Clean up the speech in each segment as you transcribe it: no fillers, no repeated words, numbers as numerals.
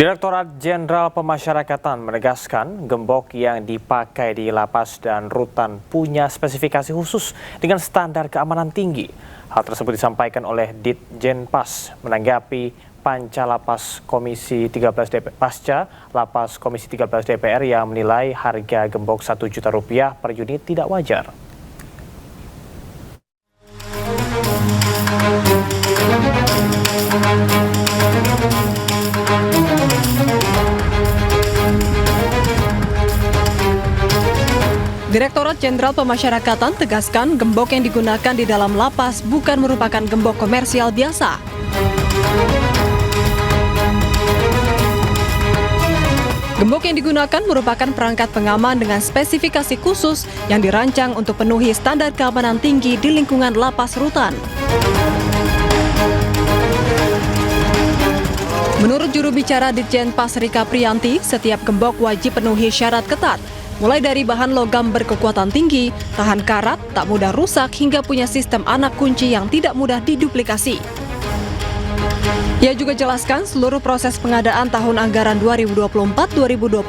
Direktorat Jenderal Pemasyarakatan menegaskan gembok yang dipakai di lapas dan rutan punya spesifikasi khusus dengan standar keamanan tinggi. Hal tersebut disampaikan oleh Ditjenpas menanggapi Panca Lapas Komisi 13 DPR, Pasca Lapas Komisi 13 DPR yang menilai harga gembok Rp1 juta per unit tidak wajar. Direktorat Jenderal Pemasyarakatan tegaskan gembok yang digunakan di dalam lapas bukan merupakan gembok komersial biasa. Gembok yang digunakan merupakan perangkat pengaman dengan spesifikasi khusus yang dirancang untuk penuhi standar keamanan tinggi di lingkungan lapas rutan. Menurut juru bicara Ditjenpas Rika Priyanti, setiap gembok wajib penuhi syarat ketat, mulai dari bahan logam berkekuatan tinggi, tahan karat, tak mudah rusak, hingga punya sistem anak kunci yang tidak mudah diduplikasi. Ia juga jelaskan seluruh proses pengadaan tahun anggaran 2024-2025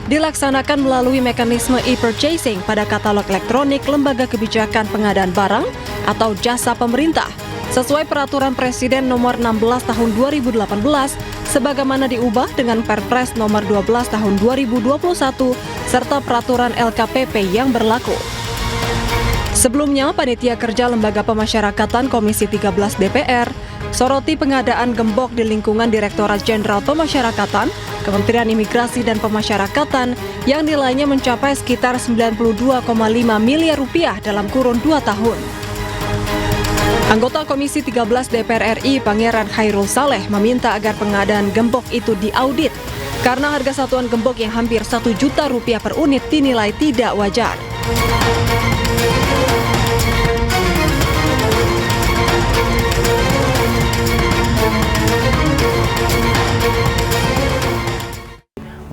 dilaksanakan melalui mekanisme e-purchasing pada katalog elektronik Lembaga Kebijakan Pengadaan Barang atau Jasa Pemerintah, sesuai Peraturan Presiden Nomor 16 Tahun 2018, sebagaimana diubah dengan Perpres Nomor 12 Tahun 2021, serta Peraturan LKPP yang berlaku. Sebelumnya, Panitia Kerja Lembaga Pemasyarakatan Komisi 13 DPR soroti pengadaan gembok di lingkungan Direktorat Jenderal Pemasyarakatan, Kementerian Imigrasi dan Pemasyarakatan yang nilainya mencapai sekitar Rp92,5 miliar dalam kurun 2 tahun. Anggota Komisi 13 DPR RI Pangeran Khairul Saleh meminta agar pengadaan gembok itu diaudit karena harga satuan gembok yang hampir Rp1 juta per unit dinilai tidak wajar.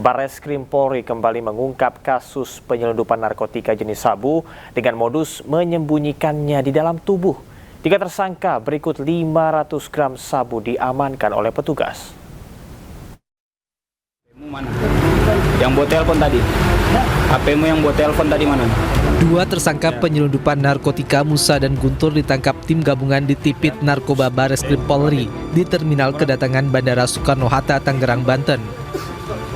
Barreskrim Polri kembali mengungkap kasus penyelundupan narkotika jenis sabu dengan modus menyembunyikannya di dalam tubuh. 3 tersangka berikut 500 gram sabu diamankan oleh petugas. Mana? Yang buat telepon tadi? HP-mu yang buat telepon tadi mana? 2 tersangka penyelundupan narkotika Musa dan Guntur ditangkap tim gabungan di Tipit Narkoba Barreskrim Polri di Terminal Kedatangan Bandara Soekarno-Hatta, Tangerang, Banten.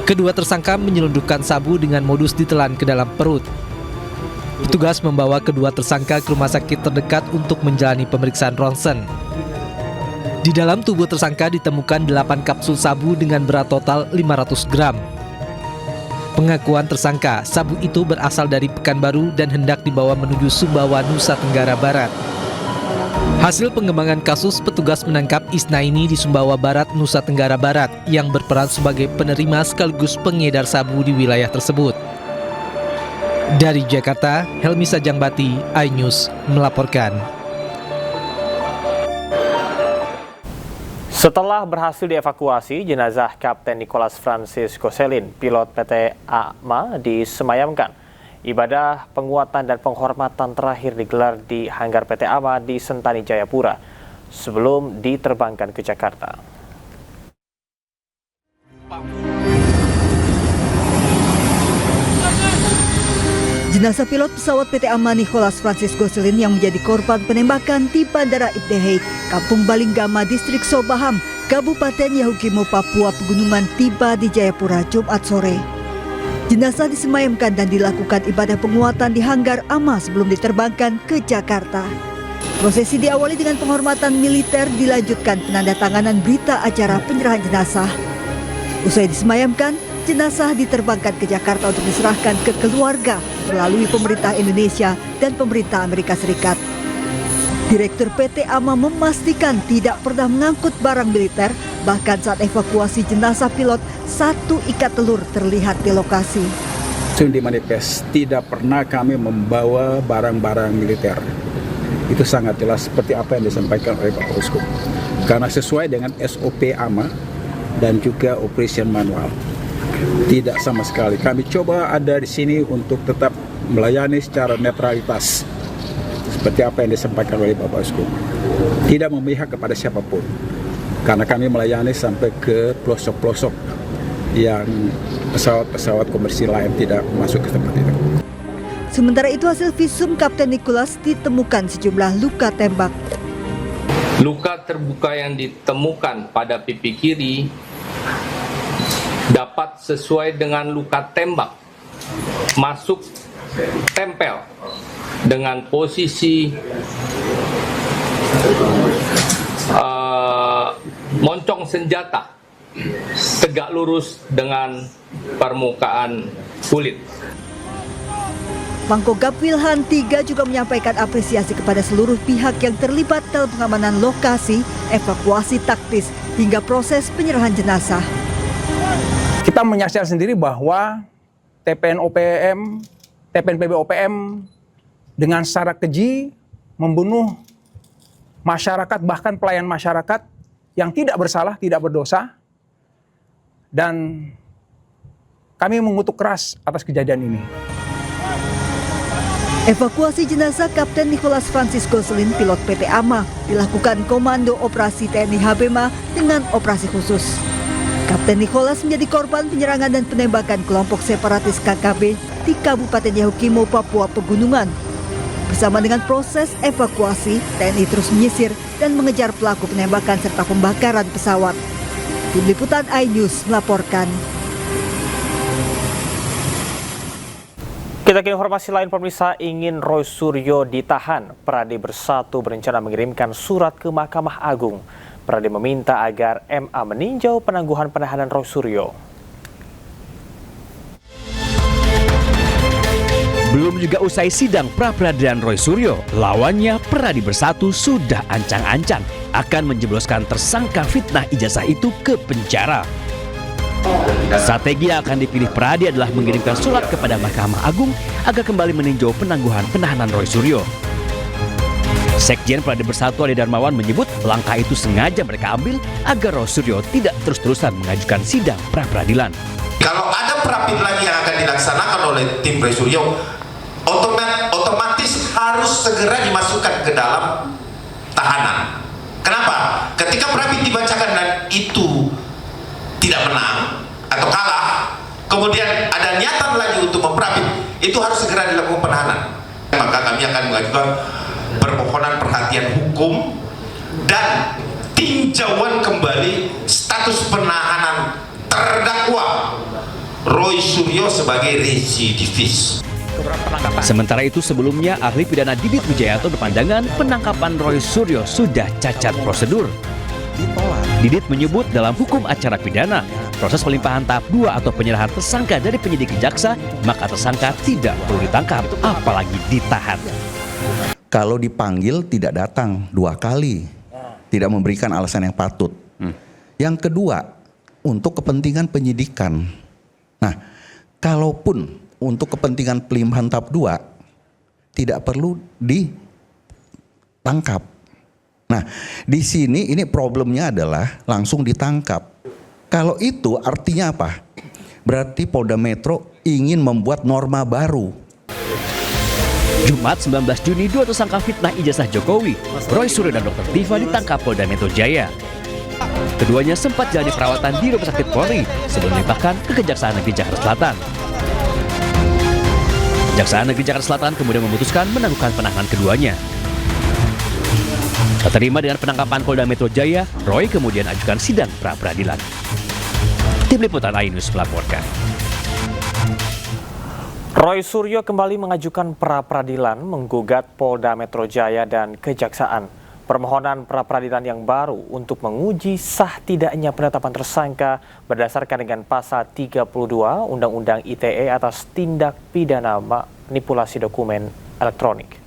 Kedua tersangka menyelundupkan sabu dengan modus ditelan ke dalam perut. Petugas membawa kedua tersangka ke rumah sakit terdekat untuk menjalani pemeriksaan ronsen. Di dalam tubuh tersangka ditemukan 8 kapsul sabu dengan berat total 500 gram. Pengakuan tersangka, sabu itu berasal dari Pekanbaru dan hendak dibawa menuju Sumbawa, Nusa Tenggara Barat. Hasil pengembangan kasus, petugas menangkap Isnaini di Sumbawa Barat, Nusa Tenggara Barat yang berperan sebagai penerima sekaligus pengedar sabu di wilayah tersebut. Dari Jakarta, Helmi Sajangbati, iNews melaporkan. Setelah berhasil dievakuasi, jenazah Kapten Nicholas Francis Gosselin, pilot PT AMA, disemayamkan. Ibadah penguatan dan penghormatan terakhir digelar di hanggar PT AMA di Sentani, Jayapura, sebelum diterbangkan ke Jakarta. Jenazah pilot pesawat PT AMA Nicholas Francis Gosselin yang menjadi korban penembakan di Bandara Ibn Haik, Kampung Balinggama, Distrik Sobaham, Kabupaten Yahukimo, Papua Pegunungan tiba di Jayapura Jumat sore. Jenazah disemayamkan dan dilakukan ibadah penguatan di hanggar AMA sebelum diterbangkan ke Jakarta. Prosesi diawali dengan penghormatan militer, dilanjutkan penandatanganan berita acara penyerahan jenazah. Usai disemayamkan, jenazah diterbangkan ke Jakarta untuk diserahkan ke keluarga melalui pemerintah Indonesia dan pemerintah Amerika Serikat. Direktur PT AMA memastikan tidak pernah mengangkut barang militer, bahkan saat evakuasi jenazah pilot, 1 ikat telur terlihat di lokasi. Di manifest tidak pernah kami membawa barang-barang militer. Itu sangat jelas seperti apa yang disampaikan oleh Pak Uskup. Karena sesuai dengan SOP AMA dan juga operation manual. Tidak sama sekali. Kami coba ada di sini untuk tetap melayani secara netralitas. Seperti apa yang disampaikan oleh Bapak Uskup. Tidak memihak kepada siapapun. Karena kami melayani sampai ke pelosok-pelosok yang pesawat-pesawat komersil lain tidak masuk ke tempat itu. Sementara itu hasil visum Kapten Nicholas ditemukan sejumlah luka tembak. Luka terbuka yang ditemukan pada pipi kiri dapat sesuai dengan luka tembak masuk tempel dengan posisi moncong senjata tegak lurus dengan permukaan kulit. Pangkogap Wilhan III juga menyampaikan apresiasi kepada seluruh pihak yang terlibat dalam pengamanan lokasi, evakuasi taktis, hingga proses penyerahan jenazah. Kita menyaksikan sendiri bahwa TPNPB OPM dengan secara keji membunuh masyarakat, bahkan pelayan masyarakat yang tidak bersalah, tidak berdosa. Dan kami mengutuk keras atas kejadian ini. Evakuasi jenazah Kapten Nicholas Francis Gosselin, pilot PT AMA, dilakukan Komando Operasi TNI HBMA dengan operasi khusus. Kapten Nicholas menjadi korban penyerangan dan penembakan kelompok separatis KKB di Kabupaten Yahukimo, Papua Pegunungan. Bersama dengan proses evakuasi, TNI terus menyisir dan mengejar pelaku penembakan serta pembakaran pesawat. Tim Liputan iNews melaporkan. Kita ke informasi lain, pemirsa. Ingin Roy Suryo ditahan, Peradi Bersatu berencana mengirimkan surat ke Mahkamah Agung. Peradi meminta agar MA meninjau penangguhan penahanan Roy Suryo. Belum juga usai sidang pra-peradilan Roy Suryo, lawannya Peradi Bersatu sudah ancang-ancang akan menjebloskan tersangka fitnah ijazah itu ke penjara. Strategi yang akan dipilih Peradi adalah mengirimkan surat kepada Mahkamah Agung agar kembali meninjau penangguhan penahanan Roy Suryo. Sekjen Peradi Bersatu Ade Darmawan menyebut langkah itu sengaja mereka ambil agar Roy Suryo tidak terus-terusan mengajukan sidang pra-peradilan. Kalau ada pra-peradilan yang akan dilaksanakan oleh tim Roy Suryo, otomatis harus segera dimasukkan ke dalam tahanan. Kenapa? Ketika pra-peradilan dibacakan dan itu tidak menang atau kalah, kemudian ada niatan lagi untuk memperapit, itu harus segera dilakukan penahanan. Maka kami akan mengajukan permohonan perhatian hukum dan tinjauan kembali status penahanan terdakwa Roy Suryo sebagai residivis. Sementara itu sebelumnya ahli pidana Didit Wijayanto berpandangan penangkapan Roy Suryo sudah cacat prosedur. Didit menyebut dalam hukum acara pidana, proses pelimpahan tahap 2 atau penyerahan tersangka dari penyidik ke jaksa, maka tersangka tidak perlu ditangkap, apalagi ditahan. Kalau dipanggil tidak datang 2 kali, tidak memberikan alasan yang patut. Yang kedua, untuk kepentingan penyidikan. Nah, kalaupun untuk kepentingan pelimpahan tahap 2, tidak perlu ditangkap. Nah, di sini ini problemnya adalah langsung ditangkap. Kalau itu artinya apa? Berarti Polda Metro ingin membuat norma baru. Jumat 19 Juni, 2 tersangka fitnah ijazah Jokowi, Roy Suryo dan Dr. Diva ditangkap Polda Metro Jaya. Keduanya sempat jalani perawatan di Rumah Sakit Polri sebelum dilimpahkan ke Kejaksaan Negeri Jakarta Selatan. Kejaksaan Negeri Jakarta Selatan kemudian memutuskan menangguhkan penahanan keduanya. Tak terima dengan penangkapan Polda Metro Jaya, Roy kemudian ajukan sidang pra-peradilan. Tim Liputan iNews melaporkan. Roy Suryo kembali mengajukan pra-peradilan menggugat Polda Metro Jaya dan Kejaksaan. Permohonan pra-peradilan yang baru untuk menguji sah tidaknya penetapan tersangka berdasarkan dengan pasal 32 Undang-Undang ITE atas tindak pidana manipulasi dokumen elektronik.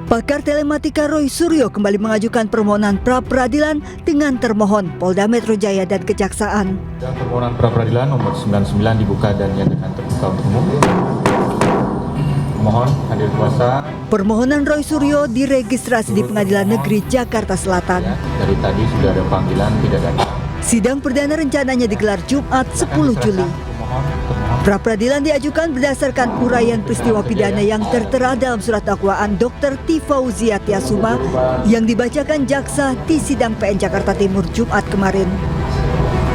Pakar telematika Roy Suryo kembali mengajukan permohonan pra-peradilan dengan termohon Polda Metro Jaya dan Kejaksaan. Dan permohonan pra-peradilan nomor 99 dibuka dan dinyatakan terbuka untuk umum. Mohon hadir kuasa. Permohonan Roy Suryo diregistrasi di Pengadilan Negeri Jakarta Selatan. Ya, dari tadi sudah ada panggilan, tidak datang. Sidang perdana rencananya digelar Jumat 10 Juli. Pra-peradilan diajukan berdasarkan uraian peristiwa pidana yang tertera dalam surat dakwaan Dr. Tifauzia Tiasuma yang dibacakan jaksa di sidang PN Jakarta Timur Jumat kemarin.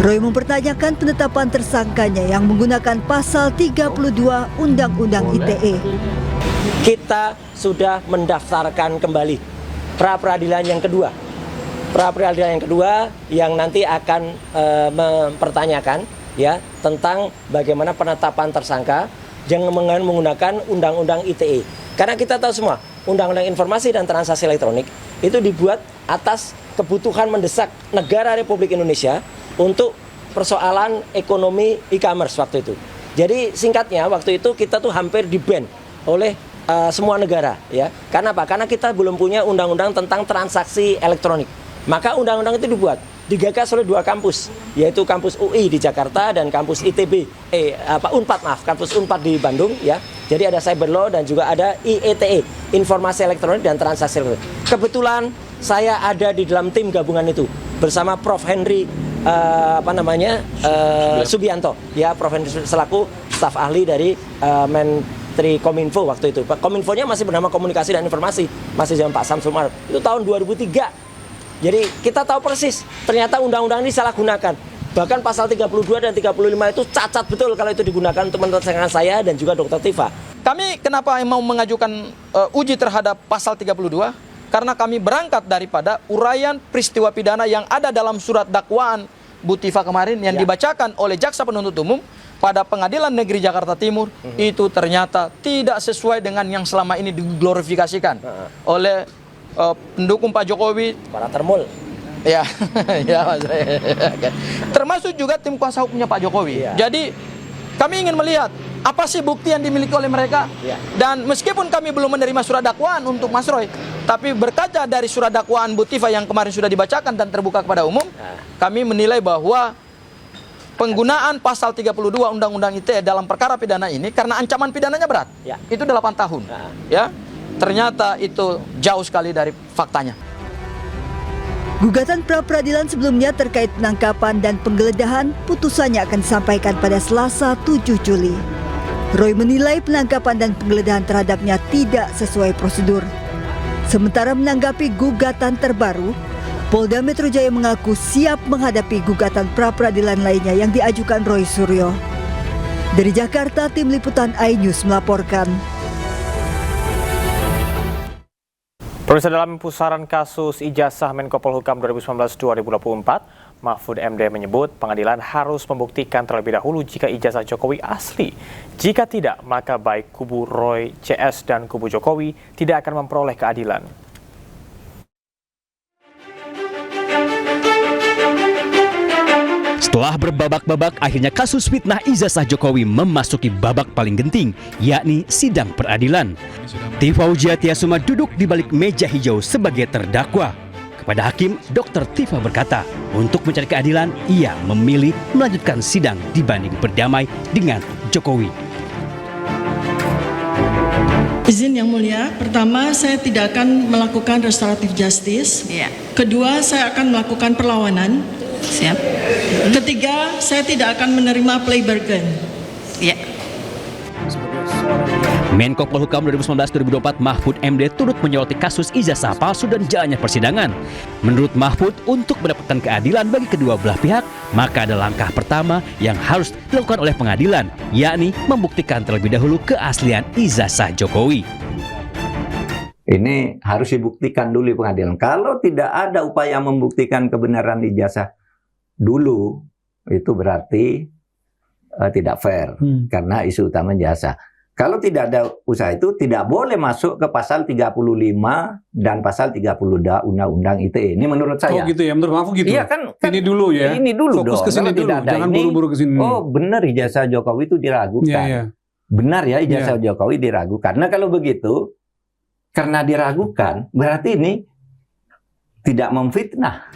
Roy mempertanyakan penetapan tersangkanya yang menggunakan pasal 32 Undang-Undang ITE. Kita sudah mendaftarkan kembali pra-peradilan yang kedua. Pra-peradilan yang kedua yang nanti akan mempertanyakan ya tentang bagaimana penetapan tersangka yang menggunakan Undang-Undang ITE. Karena kita tahu semua, Undang-Undang Informasi dan Transaksi Elektronik itu dibuat atas kebutuhan mendesak negara Republik Indonesia untuk persoalan ekonomi e-commerce waktu itu. Jadi singkatnya waktu itu kita tuh hampir di-ban oleh semua negara ya. Karena apa? Karena kita belum punya undang-undang tentang transaksi elektronik. Maka undang-undang itu digagas oleh dua kampus, yaitu kampus UI di Jakarta dan kampus ITB, kampus Unpad di Bandung ya. Jadi ada Cyber Law dan juga ada IETE, Informasi Elektronik dan Transaksi Elektronik. Kebetulan saya ada di dalam tim gabungan itu bersama Prof Henry Subianto ya, Prof Henry selaku staf ahli dari Menteri Kominfo waktu itu. Kominfonya masih bernama Komunikasi dan Informasi, masih zaman Pak Samsul Maruf. Itu tahun 2003. Jadi kita tahu persis ternyata undang-undang ini salah gunakan. Bahkan pasal 32 dan 35 itu cacat betul kalau itu digunakan untuk mentersangkakan saya dan juga Dr. Tifa. Kami kenapa mau mengajukan uji terhadap pasal 32? Karena kami berangkat daripada uraian peristiwa pidana yang ada dalam surat dakwaan Bu Tifa kemarin yang dibacakan oleh Jaksa Penuntut Umum pada Pengadilan Negeri Jakarta Timur itu ternyata tidak sesuai dengan yang selama ini diglorifikasikan oleh pendukung Pak Jokowi, para termul. Ya, ya Mas. Termasuk juga tim kuasa hukumnya Pak Jokowi. Ya. Jadi kami ingin melihat apa sih bukti yang dimiliki oleh mereka. Ya. Dan meskipun kami belum menerima surat dakwaan untuk Mas Roy, tapi berkaca dari surat dakwaan Bu Tifa yang kemarin sudah dibacakan dan terbuka kepada umum, kami menilai bahwa penggunaan pasal 32 Undang-Undang ITE dalam perkara pidana ini karena ancaman pidananya berat. Ya. Itu 8 tahun. Ya. Ternyata itu jauh sekali dari faktanya. Gugatan pra-peradilan sebelumnya terkait penangkapan dan penggeledahan putusannya akan disampaikan pada Selasa 7 Juli. Roy menilai penangkapan dan penggeledahan terhadapnya tidak sesuai prosedur. Sementara menanggapi gugatan terbaru, Polda Metro Jaya mengaku siap menghadapi gugatan pra-peradilan lainnya yang diajukan Roy Suryo. Dari Jakarta, tim liputan iNews melaporkan. Pemirsa, dalam pusaran kasus ijazah Menko Polhukam 2019-2024, Mahfud MD menyebut pengadilan harus membuktikan terlebih dahulu jika ijazah Jokowi asli. Jika tidak, maka baik kubu Roy CS dan kubu Jokowi tidak akan memperoleh keadilan. Setelah berbabak-babak, akhirnya kasus fitnah ijazah Jokowi memasuki babak paling genting, yakni sidang peradilan. Tifauzia Tiasuma duduk di balik meja hijau sebagai terdakwa. Kepada hakim, Dr. Tifa berkata, untuk mencari keadilan, ia memilih melanjutkan sidang dibanding berdamai dengan Jokowi. Izin Yang Mulia, pertama saya tidak akan melakukan restoratif justice. Kedua, saya akan melakukan perlawanan. Siap. Ketiga, saya tidak akan menerima plea bargain. Menko Polhukam 2019-2024 Mahfud MD turut menyoroti kasus ijazah palsu dan jalannya persidangan. Menurut Mahfud, untuk mendapatkan keadilan bagi kedua belah pihak, maka ada langkah pertama yang harus dilakukan oleh pengadilan, yakni membuktikan terlebih dahulu keaslian ijazah Jokowi. Ini harus dibuktikan dulu di pengadilan. Kalau tidak ada upaya membuktikan kebenaran ijazah dulu, itu berarti tidak fair karena isu utama jasa. Kalau tidak ada usaha itu, tidak boleh masuk ke pasal 35 dan pasal 32 Undang-Undang ITE. Ini menurut saya. Oh gitu ya, menurut Mahfud gitu. Iya kan ini dulu ya. Ini dulu fokus dong. ke sini dulu, jangan buru-buru ke sini. Oh benar ijazah Jokowi itu diragukan. Benar ya ijazah Jokowi diragukan. Karena kalau begitu, karena diragukan, berarti ini tidak memfitnah.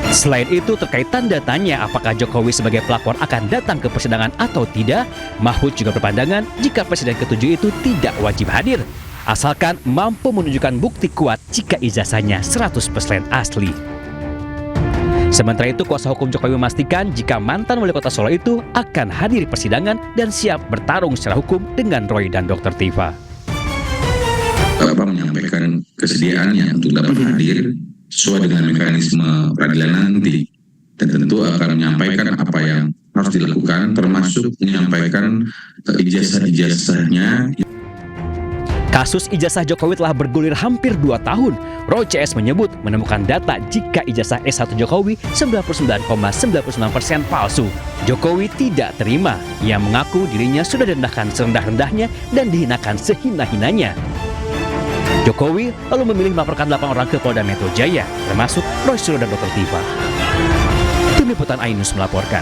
Selain itu, terkait tanda tanya apakah Jokowi sebagai pelapor akan datang ke persidangan atau tidak, Mahfud juga berpandangan jika presiden ketujuh itu tidak wajib hadir, asalkan mampu menunjukkan bukti kuat jika ijazahnya 100% asli. Sementara itu, kuasa hukum Jokowi memastikan jika mantan wali kota Solo itu akan hadir di persidangan dan siap bertarung secara hukum dengan Roy dan Dr. Tifa. Bapak menyampaikan kesediaannya untuk dapat hadir sesuai dengan mekanisme peradilan nanti, dan tentu akan menyampaikan apa yang harus dilakukan, termasuk menyampaikan ijazah-ijazahnya. Kasus ijazah Jokowi telah bergulir hampir 2 tahun. Roy CS menyebut menemukan data jika ijazah S1 Jokowi 99,99% palsu. Jokowi tidak terima. Ia mengaku dirinya sudah direndahkan serendah-rendahnya dan dihinakan sehina-hinanya. Jokowi lalu memilih melaporkan 8 orang ke Polda Metro Jaya, termasuk Roy Suryo dan Dr. Tifa. Tim Liputan iNews melaporkan.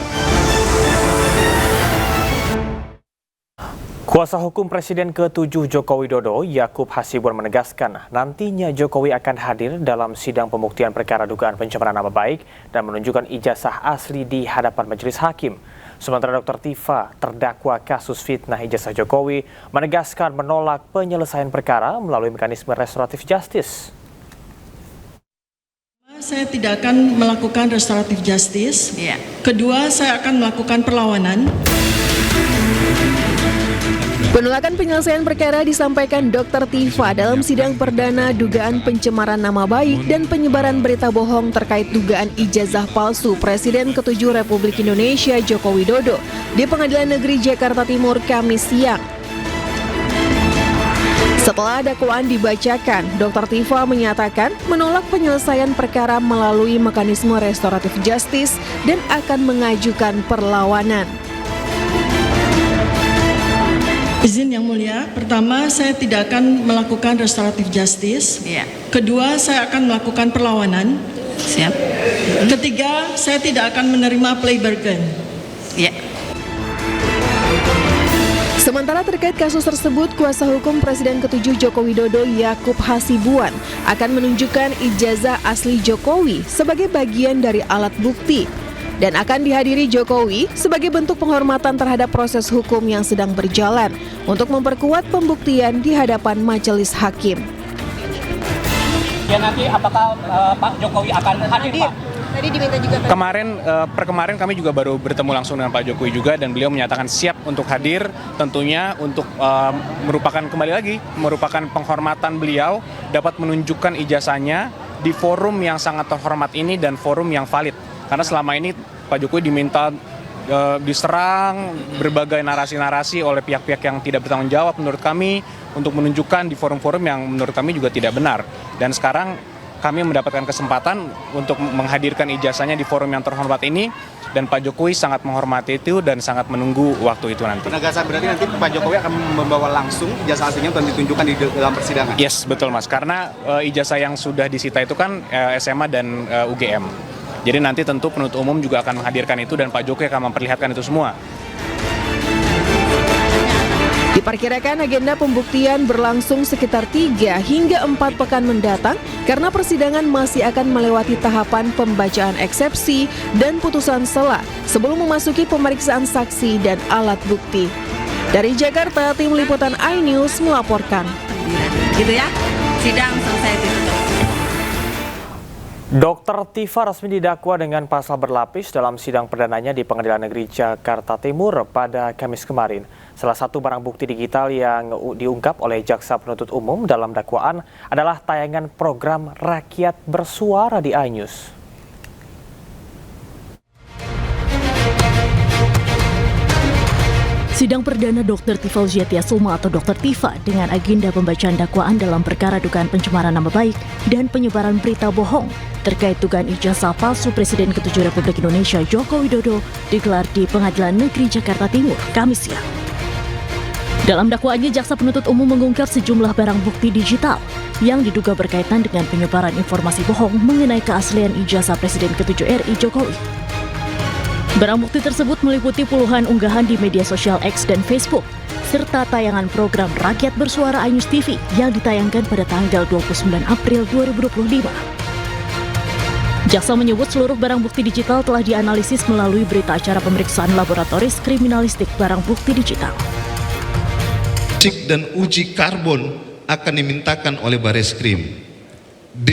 Kuasa hukum Presiden ke-7 Joko Widodo, Yakub Hasibuan menegaskan nantinya Jokowi akan hadir dalam sidang pembuktian perkara dugaan pencemaran nama baik dan menunjukkan ijazah asli di hadapan majelis hakim. Sementara Dr. Tifa, terdakwa kasus fitnah ijazah Jokowi, menegaskan menolak penyelesaian perkara melalui mekanisme restoratif justice. Saya tidak akan melakukan restoratif justice. Kedua, saya akan melakukan perlawanan. Penolakan penyelesaian perkara disampaikan Dr. Tifa dalam sidang perdana dugaan pencemaran nama baik dan penyebaran berita bohong terkait dugaan ijazah palsu Presiden ke-7 Republik Indonesia Joko Widodo di Pengadilan Negeri Jakarta Timur Kamis siang. Setelah dakwaan dibacakan, Dr. Tifa menyatakan menolak penyelesaian perkara melalui mekanisme restoratif justice dan akan mengajukan perlawanan. Izin yang mulia, pertama saya tidak akan melakukan restoratif justice. Kedua, saya akan melakukan perlawanan. Ketiga, saya tidak akan menerima plea bargain. Sementara terkait kasus tersebut, kuasa hukum Presiden ke-7 Joko Widodo Yakub Hasibuan akan menunjukkan ijazah asli Jokowi sebagai bagian dari alat bukti dan akan dihadiri Jokowi sebagai bentuk penghormatan terhadap proses hukum yang sedang berjalan untuk memperkuat pembuktian di hadapan majelis hakim. Ya, nanti apakah Pak Jokowi akan hadir, Pak? Tadi diminta juga. Kemarin kami juga baru bertemu langsung dengan Pak Jokowi juga, dan beliau menyatakan siap untuk hadir, tentunya untuk merupakan penghormatan beliau dapat menunjukkan ijazahnya di forum yang sangat terhormat ini dan forum yang valid. Karena selama ini Pak Jokowi diminta diserang berbagai narasi-narasi oleh pihak-pihak yang tidak bertanggung jawab menurut kami untuk menunjukkan di forum-forum yang menurut kami juga tidak benar. Dan sekarang kami mendapatkan kesempatan untuk menghadirkan ijazahnya di forum yang terhormat ini, dan Pak Jokowi sangat menghormati itu dan sangat menunggu waktu itu nanti. Penegasan berarti nanti Pak Jokowi akan membawa langsung ijazah aslinya untuk ditunjukkan di dalam persidangan? Yes, betul Mas, karena ijazah yang sudah disita itu kan SMA dan UGM. Jadi nanti tentu penuntut umum juga akan menghadirkan itu dan Pak Jokowi akan memperlihatkan itu semua. Diperkirakan agenda pembuktian berlangsung sekitar 3 hingga 4 pekan mendatang karena persidangan masih akan melewati tahapan pembacaan eksepsi dan putusan sela sebelum memasuki pemeriksaan saksi dan alat bukti. Dari Jakarta, Tim Liputan iNews melaporkan. Gitu ya, sidang selesai ditutup. Dr. Tifa resmi didakwa dengan pasal berlapis dalam sidang perdananya di Pengadilan Negeri Jakarta Timur pada Kamis kemarin. Salah satu barang bukti digital yang diungkap oleh Jaksa Penuntut Umum dalam dakwaan adalah tayangan program Rakyat Bersuara di iNews. Sidang perdana Dr. Tifauziatia Suma atau Dr. Tifa dengan agenda pembacaan dakwaan dalam perkara dugaan pencemaran nama baik dan penyebaran berita bohong terkait dugaan ijazah palsu Presiden ke-7 Republik Indonesia Joko Widodo digelar di Pengadilan Negeri Jakarta Timur, Kamis siang. Dalam dakwaannya, Jaksa Penuntut Umum mengungkap sejumlah barang bukti digital yang diduga berkaitan dengan penyebaran informasi bohong mengenai keaslian ijazah Presiden ke-7 RI Jokowi. Barang bukti tersebut meliputi puluhan unggahan di media sosial X dan Facebook, serta tayangan program Rakyat Bersuara iNews TV yang ditayangkan pada tanggal 29 April 2025. Jaksa menyebut seluruh barang bukti digital telah dianalisis melalui berita acara pemeriksaan laboratoris kriminalistik barang bukti digital. Cek dan uji karbon akan dimintakan oleh Bareskrim. D.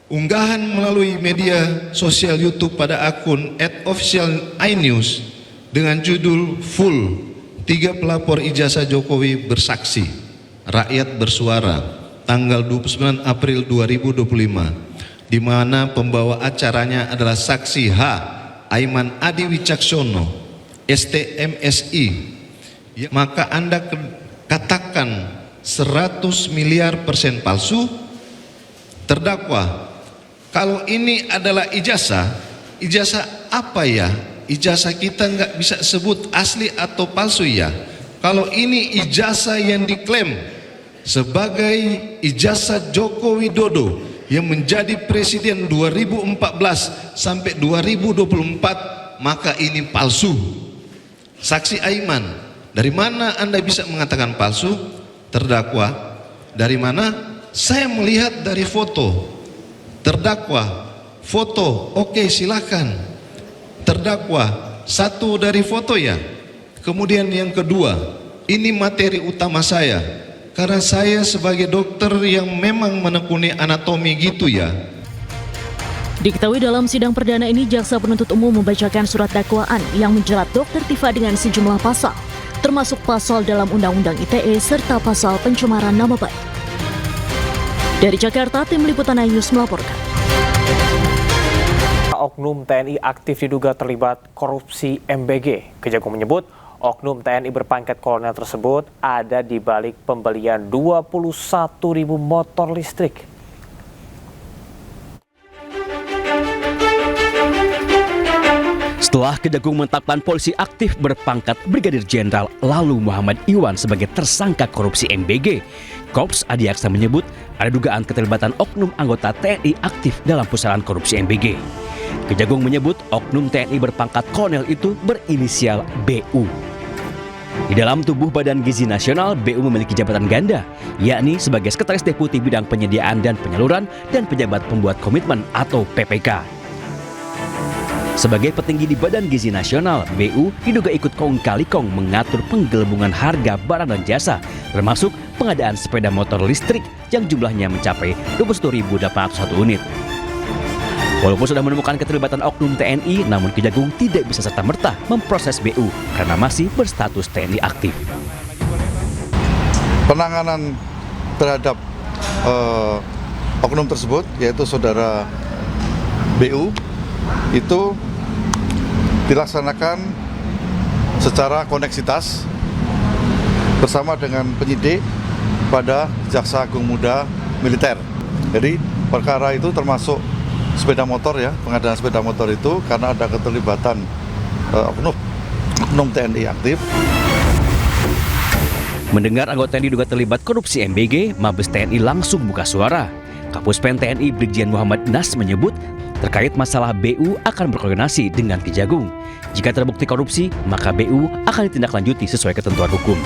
unggahan melalui media sosial YouTube pada akun @official_inews dengan judul full 3 pelapor ijazah Jokowi bersaksi, rakyat bersuara, tanggal 29 April 2025, di mana pembawa acaranya adalah saksi H. Aiman Adi Wicaksono, STMSI, maka Anda katakan 100 miliar % palsu. Terdakwa, kalau ini adalah ijazah apa ya? Ijazah kita nggak bisa sebut asli atau palsu ya. Kalau ini ijazah yang diklaim sebagai ijazah Joko Widodo yang menjadi presiden 2014 sampai 2024, maka ini palsu. Saksi Aiman, dari mana Anda bisa mengatakan palsu? Terdakwa, dari mana? Saya melihat dari foto. Terdakwa, foto, oke, silakan. Terdakwa, satu dari foto ya. Kemudian yang kedua, ini materi utama saya, karena saya sebagai dokter yang memang menekuni anatomi gitu ya. Diketahui dalam sidang perdana ini, jaksa penuntut umum membacakan surat dakwaan yang menjerat Dr. Tifa dengan sejumlah pasal, termasuk pasal dalam Undang-Undang ITE serta pasal pencemaran nama baik. Dari Jakarta, tim liputan iNews melaporkan. Oknum TNI aktif diduga terlibat korupsi MBG. Kejagung menyebut oknum TNI berpangkat kolonel tersebut ada di balik pembelian 21.000 motor listrik. Setelah Kejagung menetapkan polisi aktif berpangkat Brigadir Jenderal Lalu Muhammad Iwan sebagai tersangka korupsi MBG, Korps Adiaksa menyebut ada dugaan keterlibatan oknum anggota TNI aktif dalam pusaran korupsi MBG. Kejagung menyebut oknum TNI berpangkat kolonel itu berinisial BU. Di dalam tubuh Badan Gizi Nasional, BU memiliki jabatan ganda, yakni sebagai Sekretaris Deputi Bidang Penyediaan dan Penyaluran dan Pejabat Pembuat Komitmen atau PPK. Sebagai petinggi di Badan Gizi Nasional, BU diduga ikut kong-kali-kong mengatur penggelembungan harga barang dan jasa, termasuk pengadaan sepeda motor listrik yang jumlahnya mencapai 21.801 unit. Walaupun sudah menemukan keterlibatan oknum TNI, namun Kejagung tidak bisa serta-merta memproses BU karena masih berstatus TNI aktif. Penanganan terhadap oknum tersebut, yaitu saudara BU, itu dilaksanakan secara koneksitas bersama dengan penyidik pada Jaksa Agung Muda Militer. Jadi perkara itu termasuk sepeda motor ya, pengadaan sepeda motor itu karena ada keterlibatan oknum TNI aktif. Mendengar anggota yang diduga terlibat korupsi MBG, Mabes TNI langsung buka suara. Kapuspen TNI Brigjen Muhammad Nas menyebut terkait masalah BU akan berkoordinasi dengan Kejagung. Jika terbukti korupsi, maka BU akan ditindaklanjuti sesuai ketentuan hukum.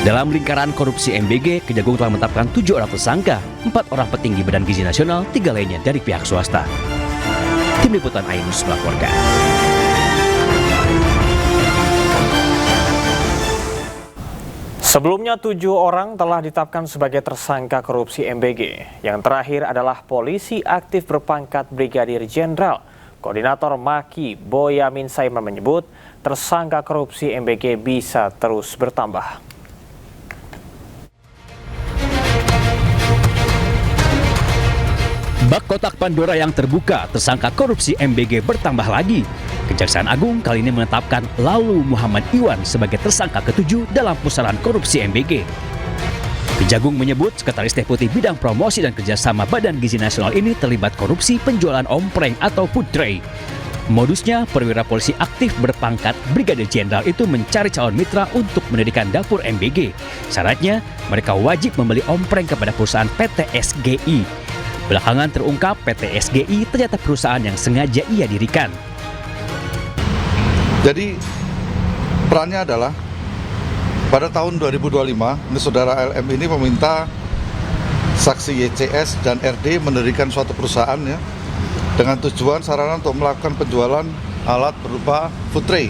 Dalam lingkaran korupsi MBG, Kejagung telah menetapkan 7 orang tersangka, 4 orang petinggi Badan Gizi Nasional, 3 lainnya dari pihak swasta. Tim Liputan iNews melaporkan. Sebelumnya 7 orang telah ditetapkan sebagai tersangka korupsi MBG. Yang terakhir adalah polisi aktif berpangkat Brigadir Jenderal. Koordinator Maki Boyamin Saiman menyebut tersangka korupsi MBG bisa terus bertambah. Bak kotak Pandora yang terbuka, tersangka korupsi MBG bertambah lagi. Kejaksaan Agung kali ini menetapkan Lalu Muhammad Iwan sebagai tersangka ke-7 dalam pusaran korupsi MBG. Kejagung menyebut Sekretaris Deputi Bidang Promosi dan Kerjasama Badan Gizi Nasional ini terlibat korupsi penjualan ompreng atau food tray. Modusnya, perwira polisi aktif berpangkat Brigadir Jenderal itu mencari calon mitra untuk mendirikan dapur MBG. Syaratnya, mereka wajib membeli ompreng kepada perusahaan PT SGI. Belakangan terungkap PT SGI ternyata perusahaan yang sengaja ia dirikan. Jadi perannya adalah pada tahun 2025, ini saudara LM ini meminta saksi YCS dan RD mendirikan suatu perusahaan ya, dengan tujuan sarana untuk melakukan penjualan alat berupa food tray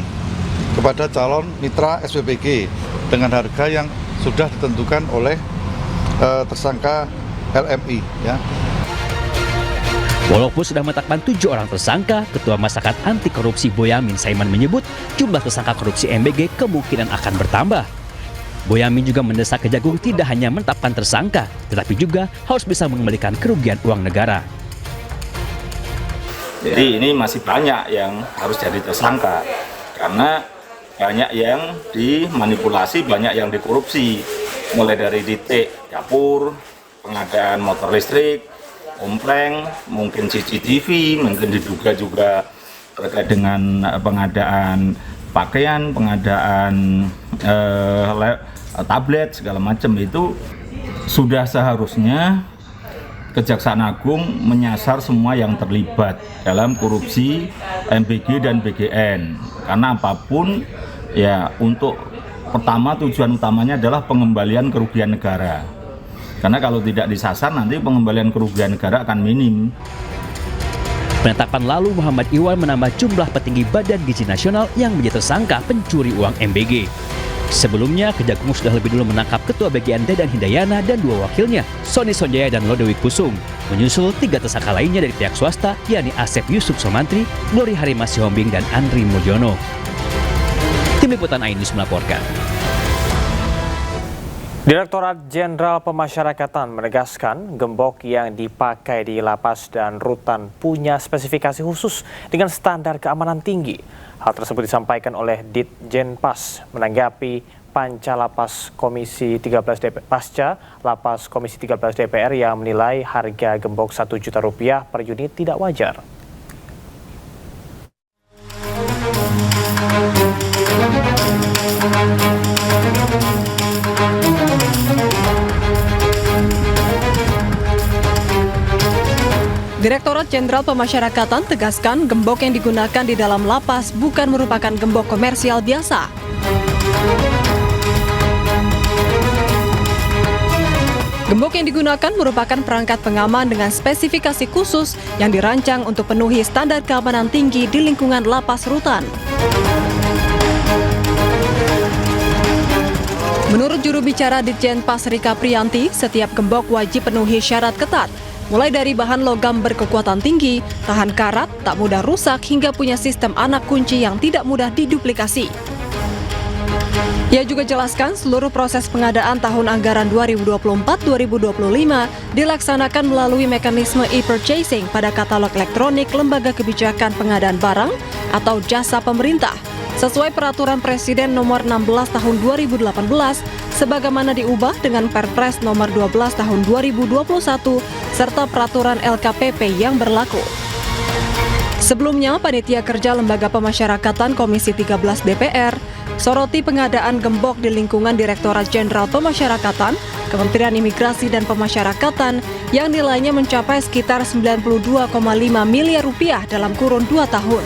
kepada calon mitra SPBG dengan harga yang sudah ditentukan oleh tersangka LMI ya. Walaupun sudah menetapkan 7 orang tersangka, Ketua Masyarakat Anti Korupsi Boyamin Saiman menyebut jumlah tersangka korupsi MBG kemungkinan akan bertambah. Boyamin juga mendesak Kejagung tidak hanya menetapkan tersangka, tetapi juga harus bisa mengembalikan kerugian uang negara. Jadi ini masih banyak yang harus jadi tersangka, karena banyak yang dimanipulasi, banyak yang dikorupsi, mulai dari titik dapur, pengadaan motor listrik, kompleng, mungkin CCTV, mungkin diduga juga terkait dengan pengadaan pakaian, pengadaan tablet, segala macam. Itu sudah seharusnya Kejaksaan Agung menyasar semua yang terlibat dalam korupsi MBG dan BGN. Karena apapun ya, untuk pertama tujuan utamanya adalah pengembalian kerugian negara. Karena kalau tidak disasar nanti pengembalian kerugian negara akan minim. Penetapan lalu Muhammad Iwan menambah jumlah petinggi Badan Gizi Nasional yang menjadi tersangka pencuri uang MBG. Sebelumnya, Kejagung sudah lebih dulu menangkap Ketua BGN Dedan Hindayana dan 2 wakilnya, Sony Sonjaya dan Lodewijk Kusung. Menyusul 3 tersangka lainnya dari pihak swasta, yakni Asep Yusuf Somantri, Glory Harima Sihombing, dan Andri Mulyono. Tim Liputan iNews melaporkan. Direktorat Jenderal Pemasyarakatan menegaskan gembok yang dipakai di lapas dan rutan punya spesifikasi khusus dengan standar keamanan tinggi. Hal tersebut disampaikan oleh Ditjenpas menanggapi Panca Lapas Komisi 13 DPR, Pasca Lapas Komisi 13 DPR yang menilai harga gembok Rp1 juta per unit tidak wajar. Direktorat Jenderal Pemasyarakatan tegaskan gembok yang digunakan di dalam lapas bukan merupakan gembok komersial biasa. Gembok yang digunakan merupakan perangkat pengaman dengan spesifikasi khusus yang dirancang untuk penuhi standar keamanan tinggi di lingkungan lapas rutan. Menurut juru bicara Ditjenpas Rika Priyanti, setiap gembok wajib penuhi syarat ketat, mulai dari bahan logam berkekuatan tinggi, tahan karat, tak mudah rusak, hingga punya sistem anak kunci yang tidak mudah diduplikasi. Ia juga jelaskan seluruh proses pengadaan tahun anggaran 2024-2025 dilaksanakan melalui mekanisme e-purchasing pada katalog elektronik Lembaga Kebijakan Pengadaan Barang atau Jasa Pemerintah, sesuai Peraturan Presiden Nomor 16 Tahun 2018 sebagaimana diubah dengan Perpres Nomor 12 Tahun 2021 serta Peraturan LKPP yang berlaku. Sebelumnya, Panitia Kerja Lembaga Pemasyarakatan Komisi 13 DPR soroti pengadaan gembok di lingkungan Direktorat Jenderal Pemasyarakatan, Kementerian Imigrasi dan Pemasyarakatan yang nilainya mencapai sekitar Rp92,5 miliar dalam kurun 2 tahun.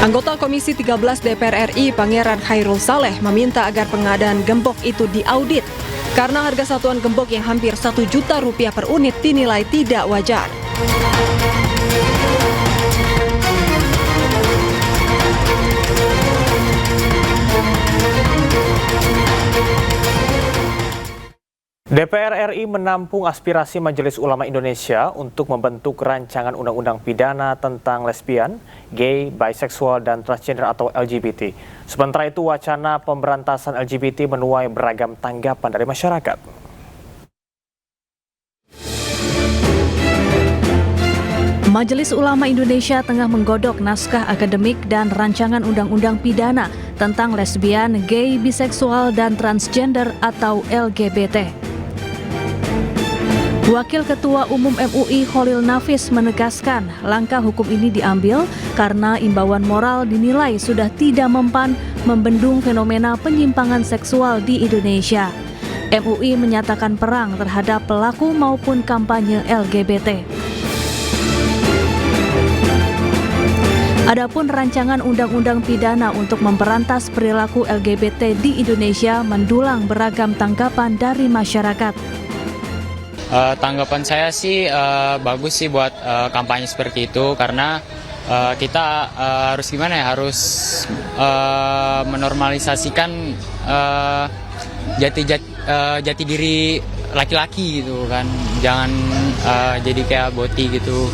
Anggota Komisi 13 DPR RI Pangeran Khairul Saleh meminta agar pengadaan gembok itu diaudit karena harga satuan gembok yang hampir Rp1 juta per unit dinilai tidak wajar. DPR RI menampung aspirasi Majelis Ulama Indonesia untuk membentuk rancangan undang-undang pidana tentang lesbian, gay, biseksual, dan transgender atau LGBT. Sementara itu, wacana pemberantasan LGBT menuai beragam tanggapan dari masyarakat. Majelis Ulama Indonesia tengah menggodok naskah akademik dan rancangan undang-undang pidana tentang lesbian, gay, biseksual, dan transgender atau LGBT. Wakil Ketua Umum MUI Khalil Nafis menegaskan langkah hukum ini diambil karena imbauan moral dinilai sudah tidak mempan membendung fenomena penyimpangan seksual di Indonesia. MUI menyatakan perang terhadap pelaku maupun kampanye LGBT. Adapun rancangan undang-undang pidana untuk memberantas perilaku LGBT di Indonesia mendulang beragam tanggapan dari masyarakat. Tanggapan saya sih bagus sih buat kampanye seperti itu karena kita harus gimana ya, harus menormalisasikan jati diri laki-laki gitu kan, jangan jadi kayak boti gitu.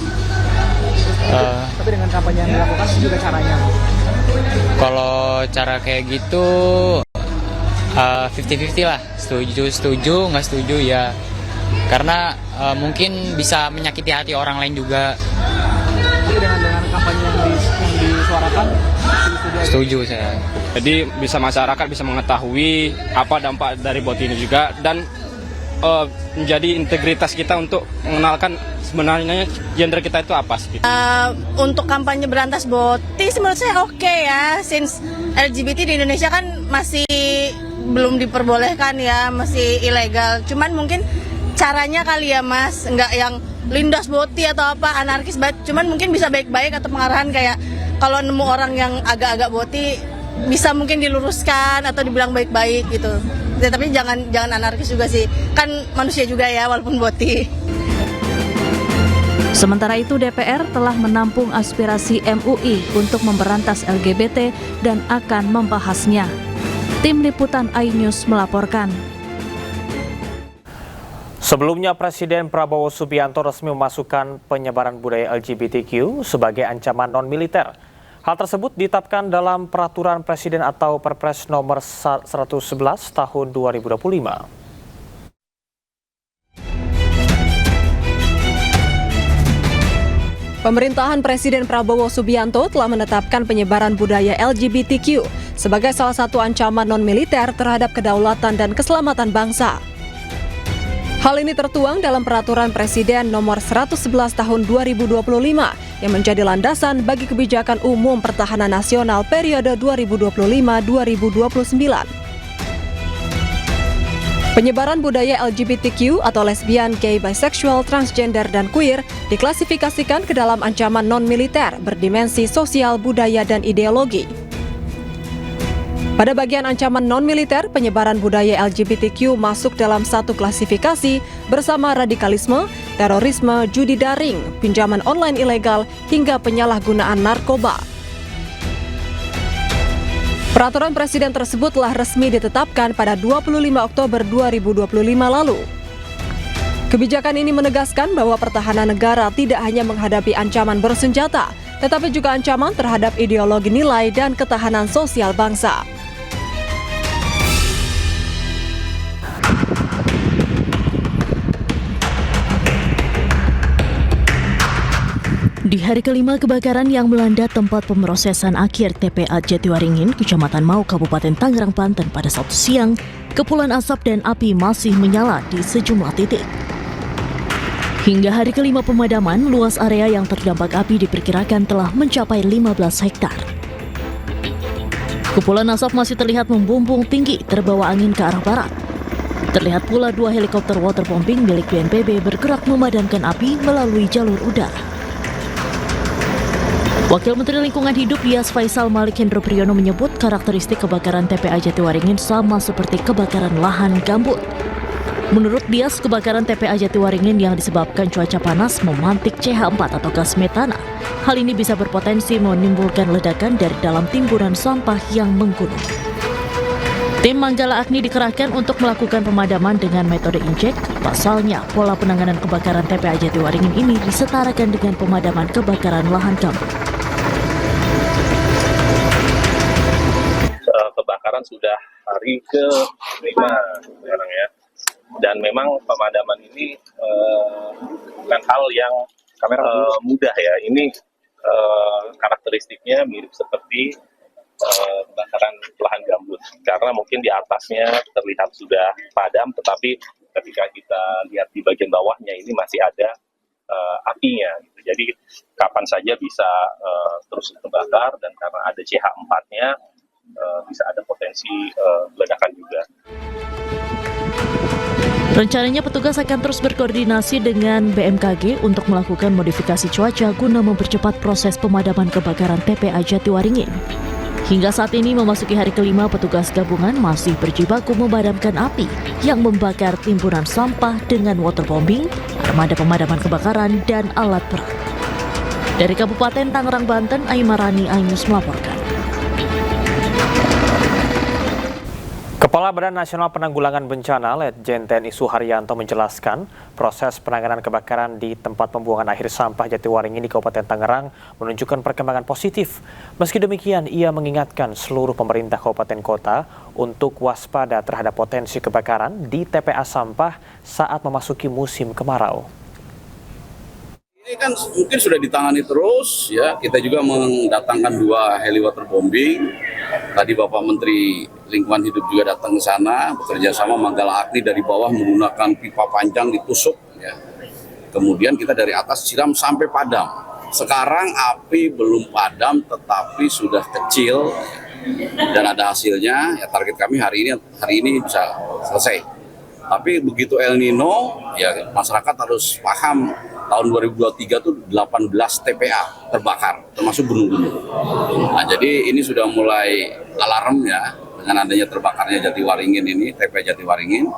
Tapi dengan kampanye yang dilakukan juga caranya. Kalau cara kayak gitu 50-50 lah, setuju nggak setuju ya, karena mungkin bisa menyakiti hati orang lain juga. Tapi dengan kampanye yang disuarakan setuju saya. Jadi bisa masyarakat bisa mengetahui apa dampak dari bot ini juga, dan menjadi integritas kita untuk mengenalkan sebenarnya gender kita itu apa sih. Untuk kampanye berantas botis menurut saya oke ya, since LGBT di Indonesia kan masih belum diperbolehkan ya, masih ilegal. Cuman mungkin caranya kali ya Mas, nggak yang lindas boti atau apa anarkis banget. Cuman mungkin bisa baik-baik atau pengarahan kayak kalau nemu orang yang agak-agak boti bisa mungkin diluruskan atau dibilang baik-baik gitu. Ya, tapi jangan anarkis juga sih, kan manusia juga ya walaupun boti. Sementara itu DPR telah menampung aspirasi MUI untuk memberantas LGBT dan akan membahasnya. Tim Liputan iNews melaporkan. Sebelumnya Presiden Prabowo Subianto resmi memasukkan penyebaran budaya LGBTQ sebagai ancaman non-militer. Hal tersebut ditetapkan dalam Peraturan Presiden atau Perpres nomor 111 tahun 2025. Pemerintahan Presiden Prabowo Subianto telah menetapkan penyebaran budaya LGBTQ sebagai salah satu ancaman non-militer terhadap kedaulatan dan keselamatan bangsa. Hal ini tertuang dalam Peraturan Presiden nomor 111 tahun 2025 yang menjadi landasan bagi kebijakan umum pertahanan nasional periode 2025-2029. Penyebaran budaya LGBTQ atau lesbian, gay, bisexual, transgender, dan queer diklasifikasikan ke dalam ancaman non-militer berdimensi sosial, budaya, dan ideologi. Pada bagian ancaman non-militer, penyebaran budaya LGBTQ masuk dalam satu klasifikasi bersama radikalisme, terorisme, judi daring, pinjaman online ilegal, hingga penyalahgunaan narkoba. Peraturan Presiden tersebut telah resmi ditetapkan pada 25 Oktober 2025 lalu. Kebijakan ini menegaskan bahwa pertahanan negara tidak hanya menghadapi ancaman bersenjata, tetapi juga ancaman terhadap ideologi nilai dan ketahanan sosial bangsa. Di hari kelima kebakaran yang melanda tempat pemrosesan akhir TPA Jatiwaringin, Kecamatan Mau, Kabupaten Tangerang, Banten pada Sabtu siang, kepulan asap dan api masih menyala di sejumlah titik. Hingga hari kelima pemadaman, luas area yang terdampak api diperkirakan telah mencapai 15 hektar. Kepulan asap masih terlihat membumbung tinggi terbawa angin ke arah barat. Terlihat pula 2 helikopter waterbombing milik BNPB bergerak memadamkan api melalui jalur udara. Wakil Menteri Lingkungan Hidup Dias Faisal Malik Hendro Priyono menyebut karakteristik kebakaran TPA Jatiwaringin sama seperti kebakaran lahan gambut. Menurut Dias, kebakaran TPA Jatiwaringin yang disebabkan cuaca panas memantik CH4 atau gas metana. Hal ini bisa berpotensi menimbulkan ledakan dari dalam timbunan sampah yang menggunung. Tim Manggala Agni dikerahkan untuk melakukan pemadaman dengan metode injek. Pasalnya, pola penanganan kebakaran TPA Jatiwaringin ini disetarakan dengan pemadaman kebakaran lahan gambut. Kebakaran sudah hari ke-5 sekarang ya, dan memang pemadaman ini bukan hal yang mudah ya. Ini karakteristiknya mirip seperti kebakaran lahan gambut, karena mungkin di atasnya terlihat sudah padam, tetapi ketika kita lihat di bagian bawahnya ini masih ada apinya. Jadi kapan saja bisa terus terbakar, dan karena ada CH4-nya bisa ada potensi ledakan juga. Rencananya petugas akan terus berkoordinasi dengan BMKG untuk melakukan modifikasi cuaca guna mempercepat proses pemadaman kebakaran TPA Jatiwaringin. Hingga saat ini memasuki hari kelima, petugas gabungan masih berjibaku memadamkan api yang membakar timbunan sampah dengan waterbombing, armada pemadaman kebakaran, dan alat berat. Dari Kabupaten Tangerang, Banten, Aimarani iNews melaporkan. Kepala Badan Nasional Penanggulangan Bencana Letjen TNI Suharyanto menjelaskan proses penanganan kebakaran di tempat pembuangan akhir sampah Jatiwaringin di Kabupaten Tangerang menunjukkan perkembangan positif. Meski demikian, ia mengingatkan seluruh pemerintah kabupaten kota untuk waspada terhadap potensi kebakaran di TPA sampah saat memasuki musim kemarau. Ini kan mungkin sudah ditangani terus ya. Kita juga mendatangkan 2 heli waterbombing. Tadi Bapak Menteri Lingkungan Hidup juga datang ke sana bekerja sama Manggala Agni dari bawah menggunakan pipa panjang ditusuk ya. Kemudian kita dari atas siram sampai padam. Sekarang api belum padam tetapi sudah kecil dan ada hasilnya. Ya target kami hari ini bisa selesai. Tapi begitu El Nino ya masyarakat harus paham tahun 2023 itu 18 TPA terbakar, termasuk gunung-gunung. Nah, jadi ini sudah mulai alarm ya, dengan adanya terbakarnya Jatiwaringin ini, TPA Jatiwaringin,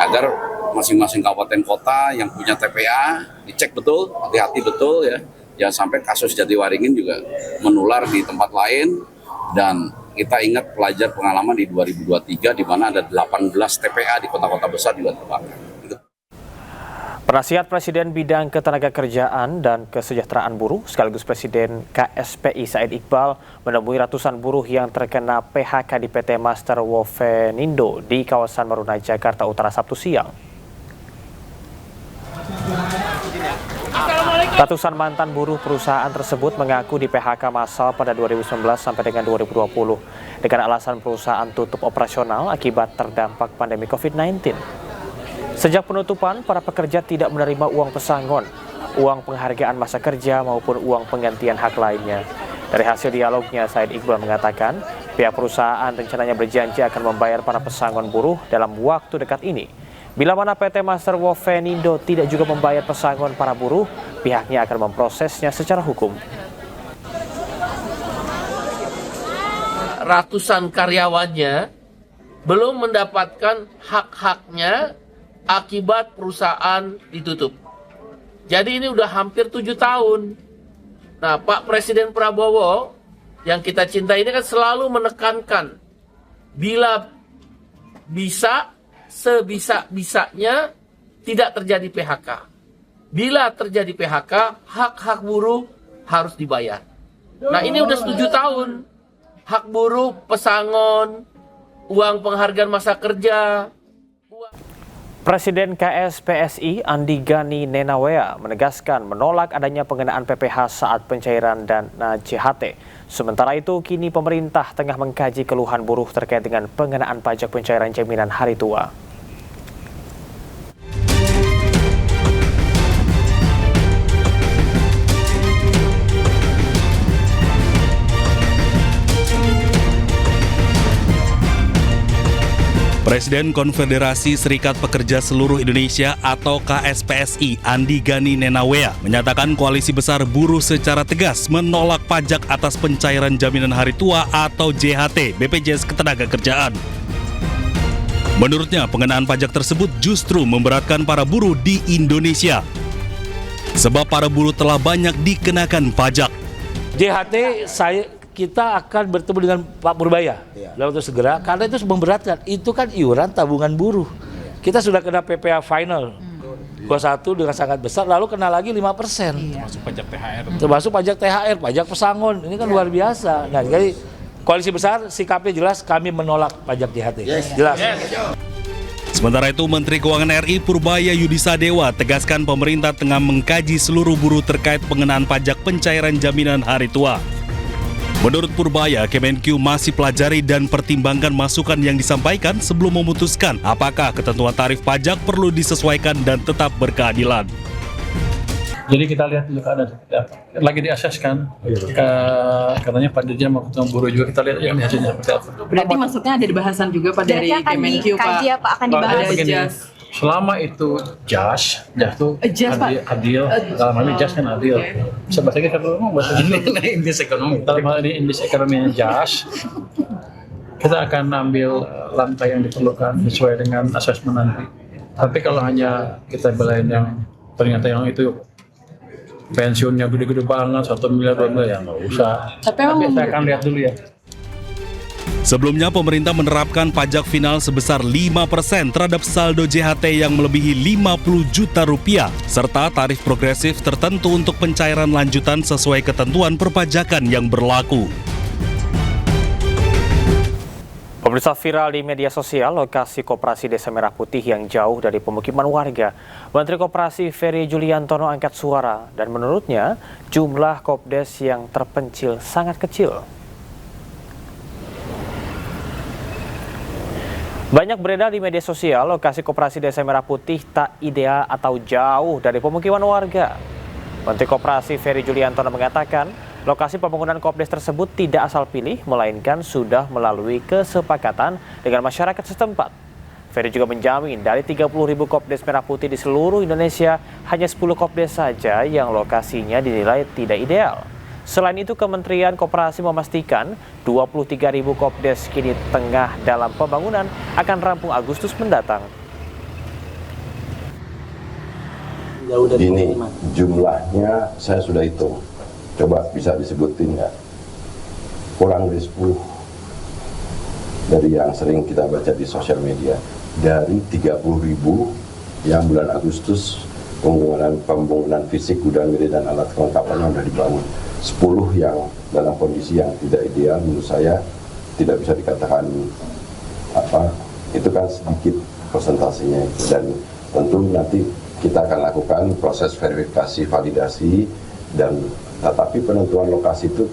agar masing-masing kabupaten kota yang punya TPA dicek betul, hati-hati betul ya, jangan sampai kasus Jatiwaringin juga menular di tempat lain. Dan kita ingat pelajar pengalaman di 2023 di mana ada 18 TPA di kota-kota besar juga terbakar. Penasihat Presiden Bidang Ketenagakerjaan dan Kesejahteraan Buruh sekaligus Presiden KSPI Said Iqbal menemui ratusan buruh yang terkena PHK di PT Master Wovenindo di kawasan Marunai, Jakarta Utara Sabtu siang. Ratusan mantan buruh perusahaan tersebut mengaku di PHK massal pada 2019 sampai dengan 2020 dengan alasan perusahaan tutup operasional akibat terdampak pandemi COVID-19. Sejak penutupan, para pekerja tidak menerima uang pesangon, uang penghargaan masa kerja maupun uang penggantian hak lainnya. Dari hasil dialognya, Said Iqbal mengatakan pihak perusahaan rencananya berjanji akan membayar para pesangon buruh dalam waktu dekat ini. Bila mana PT Master Wovenindo tidak juga membayar pesangon para buruh, pihaknya akan memprosesnya secara hukum. Ratusan karyawannya belum mendapatkan hak-haknya akibat perusahaan ditutup. Jadi ini udah hampir 7 tahun. Nah, Pak Presiden Prabowo yang kita cintai ini kan selalu menekankan bila bisa sebisa-bisanya tidak terjadi PHK. Bila terjadi PHK, hak-hak buruh harus dibayar. Nah, ini udah 7 tahun. Hak buruh, pesangon, uang penghargaan masa kerja. Presiden KSPSI Andi Gani Nenawea menegaskan menolak adanya pengenaan PPh saat pencairan dana JHT. Sementara itu, kini pemerintah tengah mengkaji keluhan buruh terkait dengan pengenaan pajak pencairan jaminan hari tua. Presiden Konfederasi Serikat Pekerja Seluruh Indonesia atau KSPSI Andi Gani Nenawea menyatakan koalisi besar buruh secara tegas menolak pajak atas pencairan jaminan hari tua atau JHT BPJS Ketenagakerjaan. Menurutnya, pengenaan pajak tersebut justru memberatkan para buruh di Indonesia. Sebab para buruh telah banyak dikenakan pajak. JHT kita akan bertemu dengan Pak Purbaya dalam waktu segera, karena itu memberatkan. Itu kan iuran tabungan buruh. Kita sudah kena PPh final 21 dengan sangat besar, lalu kena lagi 5%. Termasuk pajak THR. Termasuk pajak THR, pajak pesangon. Ini kan luar biasa. Nah, jadi koalisi besar sikapnya jelas, kami menolak pajak JHT. Jelas. Sementara itu, Menteri Keuangan RI Purbaya Yudisadewa tegaskan pemerintah tengah mengkaji seluruh buruh terkait pengenaan pajak pencairan jaminan hari tua. Menurut Purbaya, Kemenkyu masih pelajari dan pertimbangkan masukan yang disampaikan sebelum memutuskan apakah ketentuan tarif pajak perlu disesuaikan dan tetap berkeadilan. Jadi kita lihat dulu keadaan lagi diaseskan, katanya Pak Dirjen mau ketemu buruh juga, kita lihat ya ini hasilnya seperti apa. Berarti maksudnya ada bahasan juga Pak dari Kemenkyu Pak? Akan dibahas. Selama itu jas itu adil, dalam hal ini jas kan adil. Bisa bahasa kita dulu, bahasa indeks ekonomi. Dalam hal ini indeks ekonominya jas, kita akan ambil langkah yang diperlukan sesuai dengan asesmen nanti. Tapi kalau hanya kita belain yang ternyata yang itu pensiunnya gede-gede banget, 1 miliar, 2 miliar, ya nggak usah. Tapi saya akan lihat dulu ya. Sebelumnya, pemerintah menerapkan pajak final sebesar 5% terhadap saldo JHT yang melebihi 50 juta rupiah, serta tarif progresif tertentu untuk pencairan lanjutan sesuai ketentuan perpajakan yang berlaku. Pemirsa, viral di media sosial lokasi koperasi Desa Merah Putih yang jauh dari pemukiman warga. Menteri Koperasi Ferry Juliantono angkat suara dan menurutnya jumlah kopdes yang terpencil sangat kecil. Banyak beredar di media sosial lokasi koperasi Desa Merah Putih tak ideal atau jauh dari pemukiman warga. Menteri Koperasi Ferry Juliantono mengatakan lokasi pembangunan kopdes tersebut tidak asal pilih, melainkan sudah melalui kesepakatan dengan masyarakat setempat. Ferry juga menjamin dari 30.000 kopdes Merah Putih di seluruh Indonesia, hanya 10 kopdes saja yang lokasinya dinilai tidak ideal. Selain itu, Kementerian Koperasi memastikan 23.000 kopdes kini tengah dalam pembangunan akan rampung Agustus mendatang. Ini jumlahnya saya sudah hitung. Coba bisa disebutin nggak? Kurang dari 10 dari yang sering kita baca di sosial media. Dari 30.000 yang bulan Agustus pembangunan fisik gudang gede dan alat kelengkapannya sudah dibangun. 10 yang dalam kondisi yang tidak ideal, menurut saya tidak bisa dikatakan itu kan sedikit persentasenya, dan tentu nanti kita akan lakukan proses verifikasi validasi, dan tetapi penentuan lokasi itu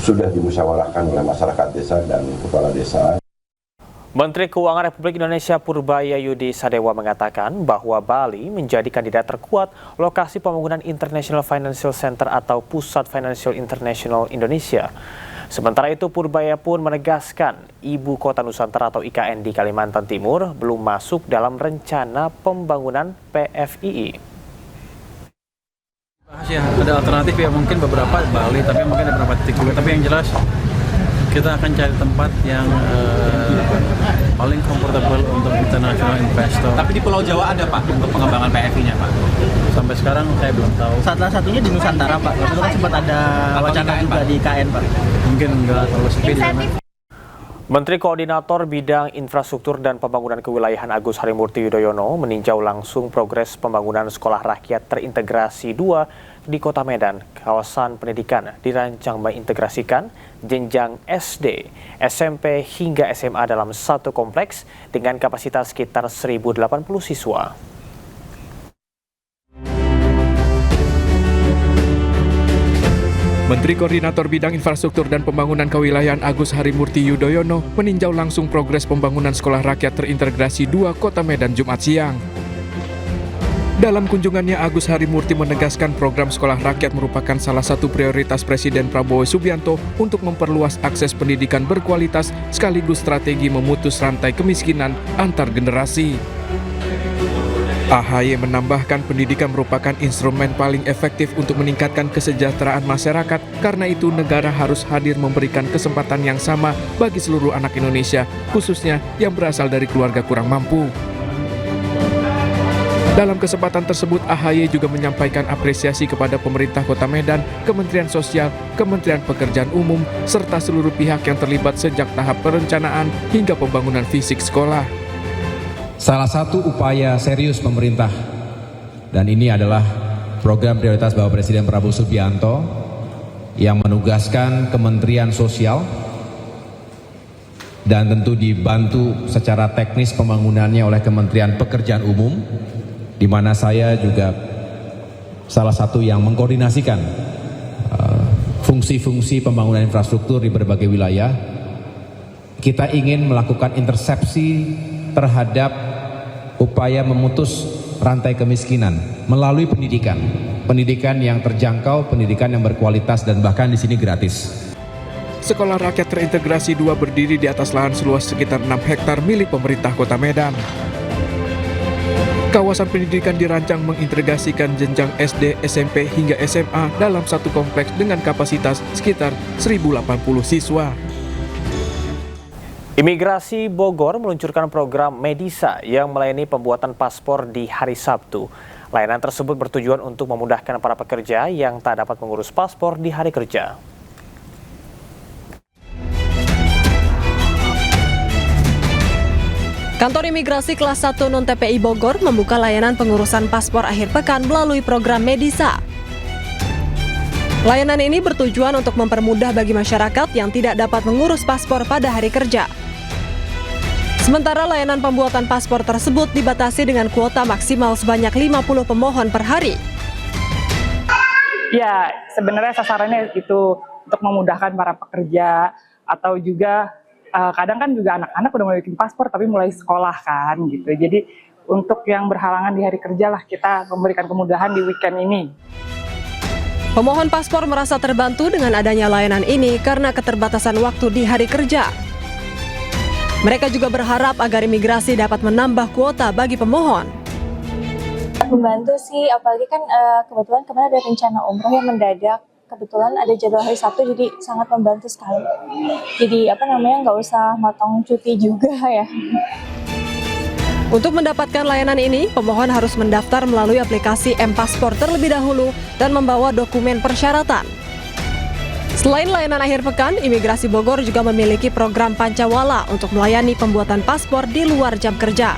sudah dimusyawarahkan oleh masyarakat desa dan kepala desa. Menteri Keuangan Republik Indonesia Purbaya Yudisadewa mengatakan bahwa Bali menjadi kandidat terkuat lokasi pembangunan International Financial Center atau Pusat Financial International Indonesia. Sementara itu, Purbaya pun menegaskan Ibu Kota Nusantara atau IKN di Kalimantan Timur belum masuk dalam rencana pembangunan PFII. Ya, ada alternatif ya, mungkin beberapa Bali, tapi mungkin ada beberapa titik dulu. Tapi yang jelas kita akan cari tempat yang paling comfortable untuk international investor. Tapi di Pulau Jawa ada Pak untuk pengembangan PFI-nya Pak? Sampai sekarang saya belum tahu. Salah satunya di Nusantara Pak, itu kan sempat ada wacana juga di IKN Pak. Mungkin enggak terlalu sepi di sana. Menteri Koordinator Bidang Infrastruktur dan Pembangunan Kewilayahan Agus Harimurti Yudhoyono meninjau langsung progres pembangunan Sekolah Rakyat Terintegrasi 2 di Kota Medan. Kawasan pendidikan dirancang mengintegrasikan jenjang SD, SMP hingga SMA dalam satu kompleks dengan kapasitas sekitar 1.080 siswa. Menteri Koordinator Bidang Infrastruktur dan Pembangunan Kewilayahan Agus Harimurti Yudhoyono meninjau langsung progres pembangunan Sekolah Rakyat Terintegrasi 2 Kota Medan Jumat siang. Dalam kunjungannya, Agus Harimurti menegaskan program Sekolah Rakyat merupakan salah satu prioritas Presiden Prabowo Subianto untuk memperluas akses pendidikan berkualitas sekaligus strategi memutus rantai kemiskinan antar generasi. AHY menambahkan pendidikan merupakan instrumen paling efektif untuk meningkatkan kesejahteraan masyarakat. Karena itu, negara harus hadir memberikan kesempatan yang sama bagi seluruh anak Indonesia, khususnya yang berasal dari keluarga kurang mampu. Dalam kesempatan tersebut, AHY juga menyampaikan apresiasi kepada pemerintah Kota Medan, Kementerian Sosial, Kementerian Pekerjaan Umum, serta seluruh pihak yang terlibat sejak tahap perencanaan hingga pembangunan fisik sekolah. Salah satu upaya serius pemerintah, dan ini adalah program prioritas Bapak Presiden Prabowo Subianto yang menugaskan Kementerian Sosial dan tentu dibantu secara teknis pembangunannya oleh Kementerian Pekerjaan Umum, di mana saya juga salah satu yang mengkoordinasikan fungsi-fungsi pembangunan infrastruktur di berbagai wilayah. Kita ingin melakukan intersepsi terhadap upaya memutus rantai kemiskinan melalui pendidikan. Pendidikan yang terjangkau, pendidikan yang berkualitas, dan bahkan di sini gratis. Sekolah Rakyat Terintegrasi 2 berdiri di atas lahan seluas sekitar 6 hektar milik pemerintah Kota Medan. Kawasan pendidikan dirancang mengintegrasikan jenjang SD, SMP hingga SMA dalam satu kompleks dengan kapasitas sekitar 1.080 siswa. Imigrasi Bogor meluncurkan program Medisa yang melayani pembuatan paspor di hari Sabtu. Layanan tersebut bertujuan untuk memudahkan para pekerja yang tak dapat mengurus paspor di hari kerja. Kantor Imigrasi Kelas 1 Non-TPI Bogor membuka layanan pengurusan paspor akhir pekan melalui program Medisa. Layanan ini bertujuan untuk mempermudah bagi masyarakat yang tidak dapat mengurus paspor pada hari kerja. Sementara layanan pembuatan paspor tersebut dibatasi dengan kuota maksimal sebanyak 50 pemohon per hari. Ya, sebenarnya sasarannya itu untuk memudahkan para pekerja atau juga kadang kan juga anak-anak udah mulai bikin paspor tapi mulai sekolah kan gitu. Jadi untuk yang berhalangan di hari kerja lah kita memberikan kemudahan di weekend ini. Pemohon paspor merasa terbantu dengan adanya layanan ini karena keterbatasan waktu di hari kerja. Mereka juga berharap agar imigrasi dapat menambah kuota bagi pemohon. Membantu sih, apalagi kan kebetulan kemarin ada rencana umroh yang mendadak. Kebetulan ada jadwal hari Sabtu, jadi sangat membantu sekali. Jadi nggak usah motong cuti juga ya. Untuk mendapatkan layanan ini, pemohon harus mendaftar melalui aplikasi M-Paspor terlebih dahulu dan membawa dokumen persyaratan. Selain layanan akhir pekan, Imigrasi Bogor juga memiliki program Pancawala untuk melayani pembuatan paspor di luar jam kerja.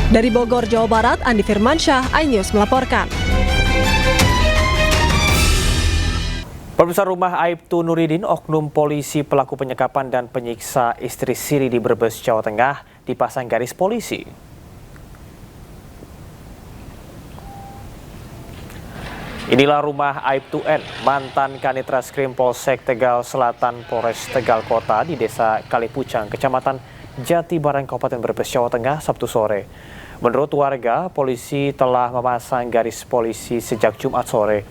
Dari Bogor, Jawa Barat, Andi Firmansyah, iNews melaporkan. Pemirsa, rumah Aibtu Nuridin, oknum polisi pelaku penyekapan dan penyiksa istri siri di Brebes, Jawa Tengah, dipasang garis polisi. Inilah rumah Aibtu N, mantan Kanit Reskrim Polsek Tegal Selatan, Polres Tegal Kota di Desa Kalipucang, Kecamatan Jati Barang, Kabupaten Brebes, Jawa Tengah, Sabtu sore. Menurut warga, polisi telah memasang garis polisi sejak Jumat sore.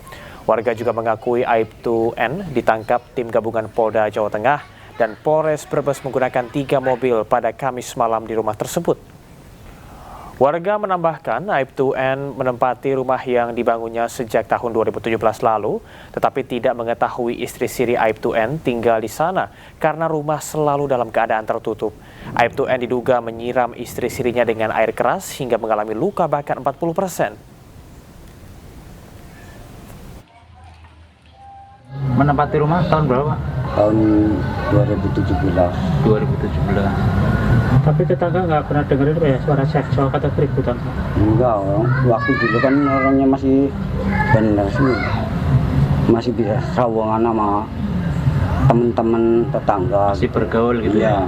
Warga juga mengakui Aibtu N ditangkap tim gabungan Polda Jawa Tengah dan Polres Brebes menggunakan 3 mobil pada Kamis malam di rumah tersebut. Warga menambahkan Aibtu N menempati rumah yang dibangunnya sejak tahun 2017 lalu, tetapi tidak mengetahui istri siri Aibtu N tinggal di sana karena rumah selalu dalam keadaan tertutup. Aibtu N diduga menyiram istri sirinya dengan air keras hingga mengalami luka bahkan 40%. Menempati rumah tahun berapa? Tahun 2017. Tapi tetangga nggak pernah dengerin ya suara seksual atau keributan? Enggak, waktu dulu kan orangnya masih benar sih, masih bisa sawangan sama teman-teman tetangga. Masih bergaul gitu ya?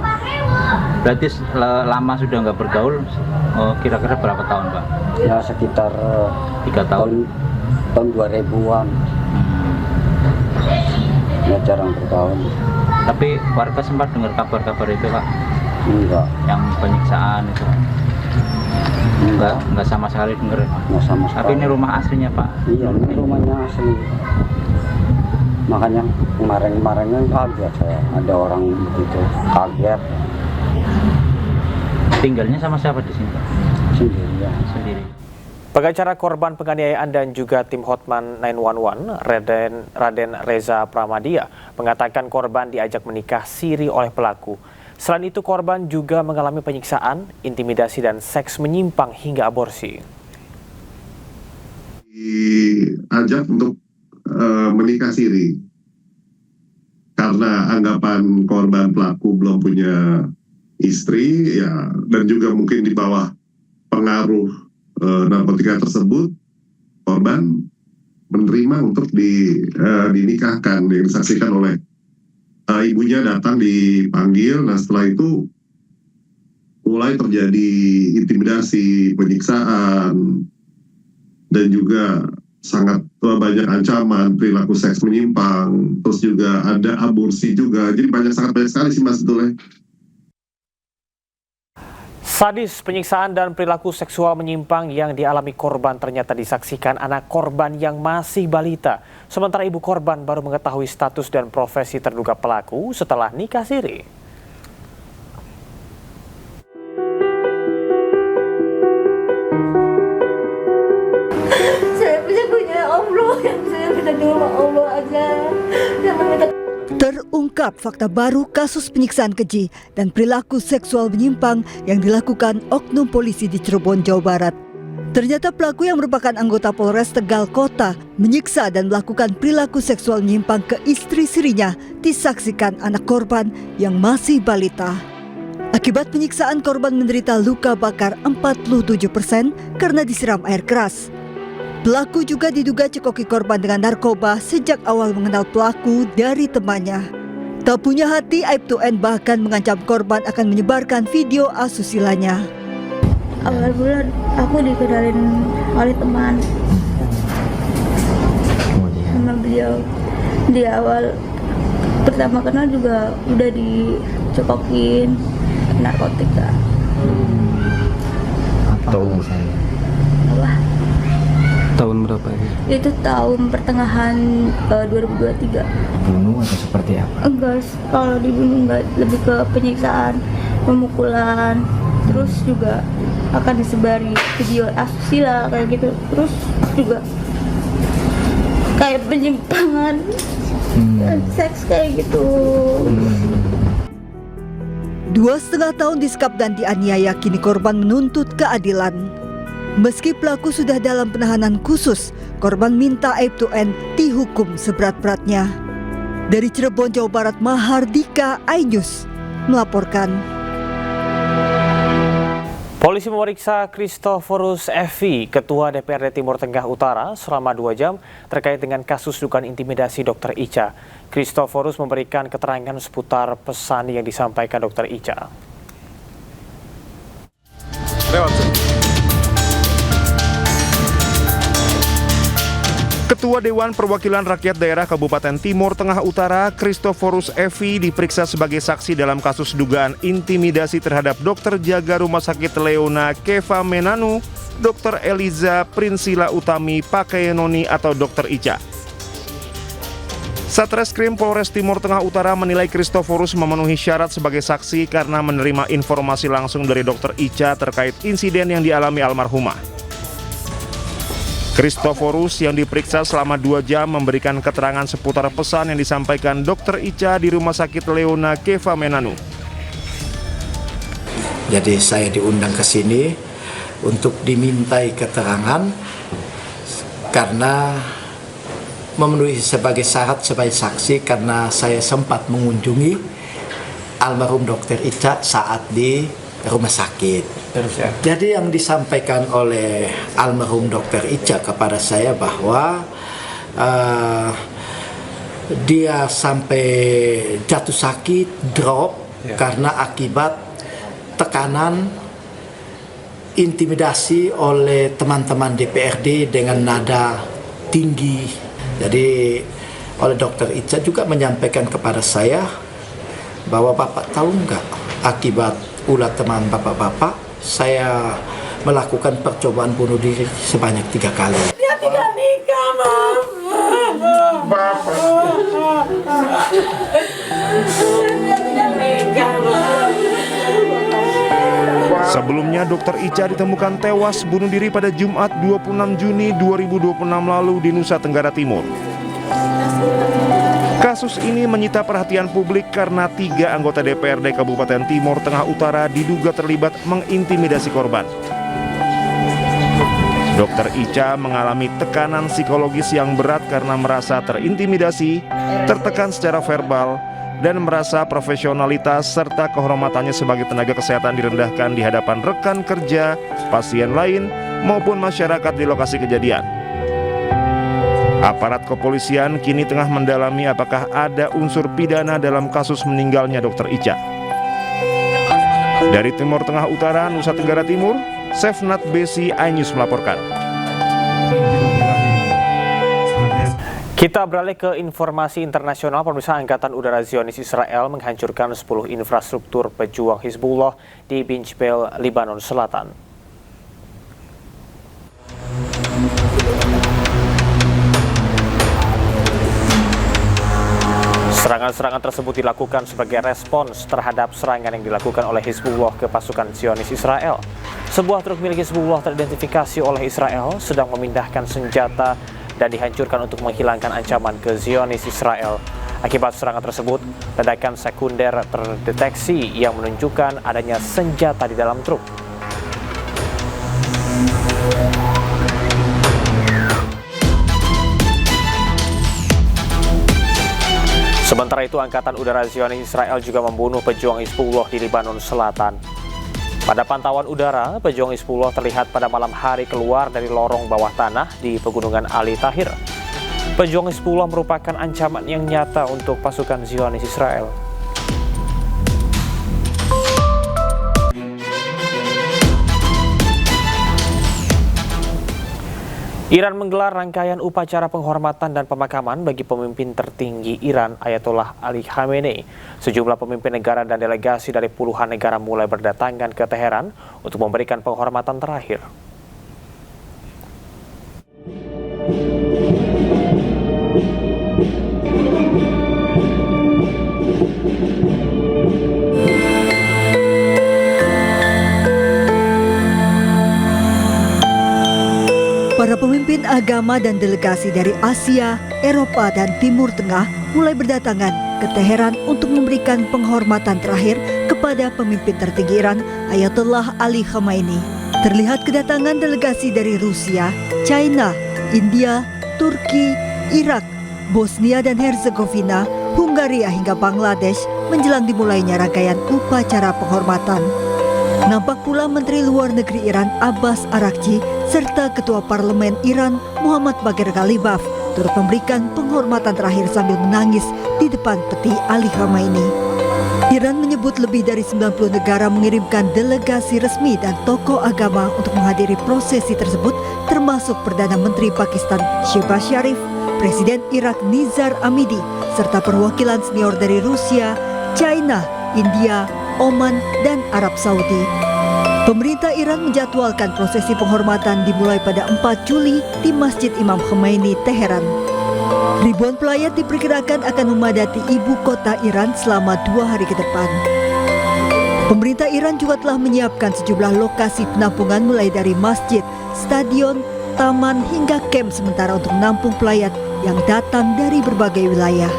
Berarti lama sudah nggak bergaul, kira-kira berapa tahun Pak? Ya sekitar 3 tahun. Tahun 2000-an. Ya jarang bergaul. Tapi warga sempat dengar kabar-kabar itu Pak? Enggak. Yang penyiksaan itu? Enggak sama sekali dengar? Enggak sama sekali. Tapi ini rumah aslinya Pak? Iya, ini rumahnya asli. Makanya kemarin-kemarinnya kaget saya, ada orang begitu, kaget. Tinggalnya sama siapa di sini Pak? Sendiri. Pengacara korban penganiayaan dan juga tim Hotman 911, Raden Reza Pramadia, mengatakan korban diajak menikah siri oleh pelaku. Selain itu, korban juga mengalami penyiksaan, intimidasi, dan seks menyimpang hingga aborsi. Diajak untuk menikah siri karena anggapan korban pelaku belum punya istri, ya, dan juga mungkin di bawah pengaruh narkotika tersebut, korban menerima untuk dinikahkan, yang disaksikan oleh ibunya datang dipanggil. Nah setelah itu mulai terjadi intimidasi, penyiksaan, dan juga sangat banyak ancaman, perilaku seks menyimpang, terus juga ada aborsi juga. Jadi sangat banyak sekali sih Mas sebetulnya. Sadis, penyiksaan dan perilaku seksual menyimpang yang dialami korban ternyata disaksikan anak korban yang masih balita. Sementara ibu korban baru mengetahui status dan profesi terduga pelaku setelah nikah siri. Saya punya Allah, yang saya minta doa Allah aja. Terungkap fakta baru kasus penyiksaan keji dan perilaku seksual menyimpang yang dilakukan oknum polisi di Cirebon, Jawa Barat. Ternyata pelaku yang merupakan anggota Polres Tegal Kota menyiksa dan melakukan perilaku seksual menyimpang ke istri sirinya disaksikan anak korban yang masih balita. Akibat penyiksaan, korban menderita luka bakar 47% karena disiram air keras. Pelaku juga diduga cekoki korban dengan narkoba sejak awal mengenal pelaku dari temannya. Tak punya hati, Aibtu N bahkan mengancam korban akan menyebarkan video asusilanya. Awal bulan aku dikenalin oleh teman sama beliau. Di awal pertama kenal juga udah dicekokin narkotika. Tahun misalnya? Apa? Tahun berapa ya? Itu tahun pertengahan 2023. Bunuh atau seperti apa? Enggak, kalau dibunuh enggak, lebih ke penyiksaan, pemukulan, terus juga akan disebari video asusila kayak gitu, terus juga kayak penyimpangan seks kayak gitu. 2,5 tahun disekap dan dianiaya, kini korban menuntut keadilan. Meski pelaku sudah dalam penahanan khusus, korban minta Aibtu N dihukum seberat-beratnya. Dari Cirebon, Jawa Barat, Mahardika, iNews melaporkan. Polisi memeriksa Christoforus Evi, Ketua DPRD Timur Tengah Utara, selama 2 jam terkait dengan kasus dugaan intimidasi Dr. Ica. Christoforus memberikan keterangan seputar pesan yang disampaikan Dr. Ica. Ketua Dewan Perwakilan Rakyat Daerah Kabupaten Timur Tengah Utara, Christoforus Evi, diperiksa sebagai saksi dalam kasus dugaan intimidasi terhadap dokter jaga Rumah Sakit Leona Keva Menanu, Dr. Eliza Prinsila Utami Pakeyenoni atau Dr. Ica. Satreskrim Polres Timur Tengah Utara menilai Christoforus memenuhi syarat sebagai saksi karena menerima informasi langsung dari Dr. Ica terkait insiden yang dialami almarhumah. Christoforus yang diperiksa selama 2 jam memberikan keterangan seputar pesan yang disampaikan Dr. Ica di Rumah Sakit Leona Keva Menanu. Jadi saya diundang ke sini untuk dimintai keterangan karena memenuhi sebagai syarat sebagai saksi karena saya sempat mengunjungi almarhum Dr. Ica saat di rumah sakit. Jadi yang disampaikan oleh almarhum Dr. Ica kepada saya bahwa dia sampai jatuh sakit, drop karena akibat tekanan intimidasi oleh teman-teman DPRD dengan nada tinggi. Jadi oleh Dr. Ica juga menyampaikan kepada saya bahwa Bapak tahu nggak akibat ulah teman Bapak-Bapak saya melakukan percobaan bunuh diri sebanyak 3 kali. Dia tidak nikah, Mam. Dia tidak nikah, Mam. Sebelumnya, Dr. Ica ditemukan tewas bunuh diri pada Jumat 26 Juni 2026 lalu di Nusa Tenggara Timur. Kasus ini menyita perhatian publik karena 3 anggota DPRD Kabupaten Timur Tengah Utara diduga terlibat mengintimidasi korban. Dr. Ica mengalami tekanan psikologis yang berat karena merasa terintimidasi, tertekan secara verbal, dan merasa profesionalitas serta kehormatannya sebagai tenaga kesehatan direndahkan di hadapan rekan kerja, pasien lain, maupun masyarakat di lokasi kejadian. Aparat kepolisian kini tengah mendalami apakah ada unsur pidana dalam kasus meninggalnya Dr. Ica. Dari Timur Tengah Utara, Nusa Tenggara Timur, Sefnat Besi, iNews melaporkan. Kita beralih ke informasi internasional. Pemirsa, Angkatan Udara Zionis Israel menghancurkan 10 infrastruktur pejuang Hizbullah di Binjbel, Lebanon Selatan. Serangan-serangan tersebut dilakukan sebagai respons terhadap serangan yang dilakukan oleh Hizbullah ke pasukan Zionis Israel. Sebuah truk milik Hizbullah teridentifikasi oleh Israel sedang memindahkan senjata dan dihancurkan untuk menghilangkan ancaman ke Zionis Israel. Akibat serangan tersebut, ledakan sekunder terdeteksi yang menunjukkan adanya senjata di dalam truk. Sementara Sementara itu, Angkatan Udara Zionis Israel juga membunuh pejuang Hizbullah di Lebanon Selatan. Pada pantauan udara, pejuang Hizbullah terlihat pada malam hari keluar dari lorong bawah tanah di Pegunungan Ali Tahir. Pejuang Hizbullah merupakan ancaman yang nyata untuk pasukan Zionis Israel. Iran menggelar rangkaian upacara penghormatan dan pemakaman bagi pemimpin tertinggi Iran, Ayatollah Ali Khamenei. Sejumlah pemimpin negara dan delegasi dari puluhan negara mulai berdatangan ke Teheran untuk memberikan penghormatan terakhir. Para pemimpin agama dan delegasi dari Asia, Eropa, dan Timur Tengah mulai berdatangan ke Teheran untuk memberikan penghormatan terakhir kepada pemimpin tertinggi Iran, Ayatollah Ali Khamenei. Terlihat kedatangan delegasi dari Rusia, China, India, Turki, Irak, Bosnia dan Herzegovina, Hungaria hingga Bangladesh menjelang dimulainya rangkaian upacara penghormatan. Nampak pula Menteri Luar Negeri Iran Abbas Araghchi serta Ketua Parlemen Iran Muhammad Bagher Ghalibaf turut memberikan penghormatan terakhir sambil menangis di depan peti Ali Khamenei. Iran menyebut lebih dari 90 negara mengirimkan delegasi resmi dan tokoh agama untuk menghadiri prosesi tersebut, termasuk Perdana Menteri Pakistan Shehbaz Sharif, Presiden Irak Nizar Amidi, serta perwakilan senior dari Rusia, China, India, Oman, dan Arab Saudi. Pemerintah Iran menjadwalkan prosesi penghormatan dimulai pada 4 Juli di Masjid Imam Khomeini, Teheran. Ribuan pelayat diperkirakan akan memadati ibu kota Iran selama 2 hari ke depan. Pemerintah Iran juga telah menyiapkan sejumlah lokasi penampungan mulai dari masjid, stadion, taman, hingga kamp sementara untuk menampung pelayat yang datang dari berbagai wilayah.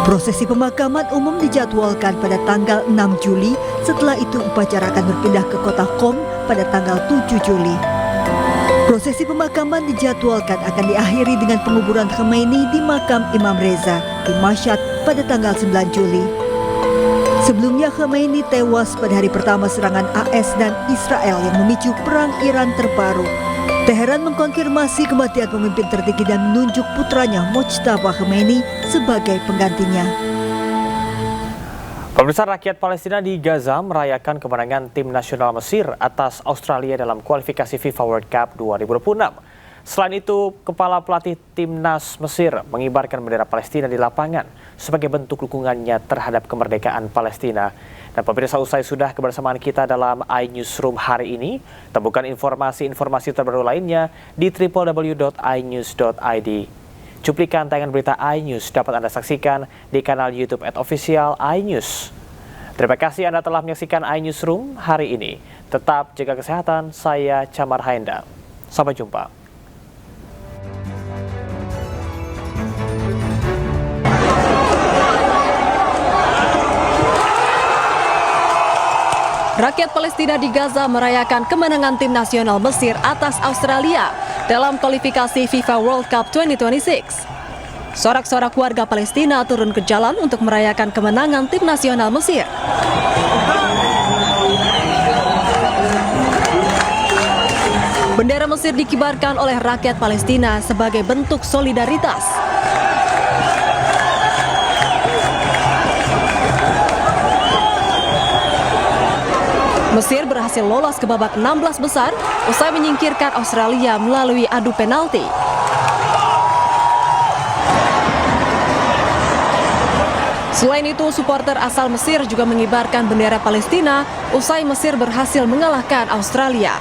Prosesi pemakaman umum dijadwalkan pada tanggal 6 Juli, setelah itu upacara akan berpindah ke kota Qom pada tanggal 7 Juli. Prosesi pemakaman dijadwalkan akan diakhiri dengan penguburan Khamenei di makam Imam Reza di Mashhad pada tanggal 9 Juli. Sebelumnya Khamenei tewas pada hari pertama serangan AS dan Israel yang memicu perang Iran terbaru. Teheran mengkonfirmasi kematian pemimpin tertinggi dan menunjuk putranya Mojtaba Khamenei sebagai penggantinya. Pemirsa, rakyat Palestina di Gaza merayakan kemenangan tim nasional Mesir atas Australia dalam kualifikasi FIFA World Cup 2026. Selain itu, kepala pelatih timnas Mesir mengibarkan bendera Palestina di lapangan sebagai bentuk dukungannya terhadap kemerdekaan Palestina. Dan pemirsa, usai sudah kebersamaan kita dalam iNewsroom hari ini. Temukan informasi-informasi terbaru lainnya di www.inews.id. Cuplikan tayangan berita iNews dapat Anda saksikan di kanal YouTube @official iNews. Terima kasih Anda telah menyaksikan iNewsroom hari ini. Tetap jaga kesehatan, saya Camar Haenda. Sampai jumpa. Rakyat Palestina di Gaza merayakan kemenangan tim nasional Mesir atas Australia dalam kualifikasi FIFA World Cup 2026. Sorak-sorak warga Palestina turun ke jalan untuk merayakan kemenangan tim nasional Mesir. Bendera Mesir dikibarkan oleh rakyat Palestina sebagai bentuk solidaritas. Mesir berhasil lolos ke babak 16 besar usai menyingkirkan Australia melalui adu penalti. Selain itu, supporter asal Mesir juga mengibarkan bendera Palestina usai Mesir berhasil mengalahkan Australia.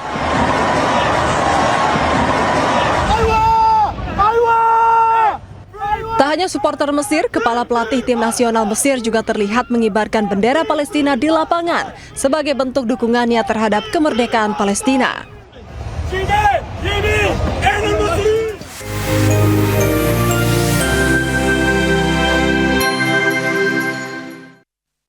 Tak hanya supporter Mesir, kepala pelatih tim nasional Mesir juga terlihat mengibarkan bendera Palestina di lapangan sebagai bentuk dukungannya terhadap kemerdekaan Palestina.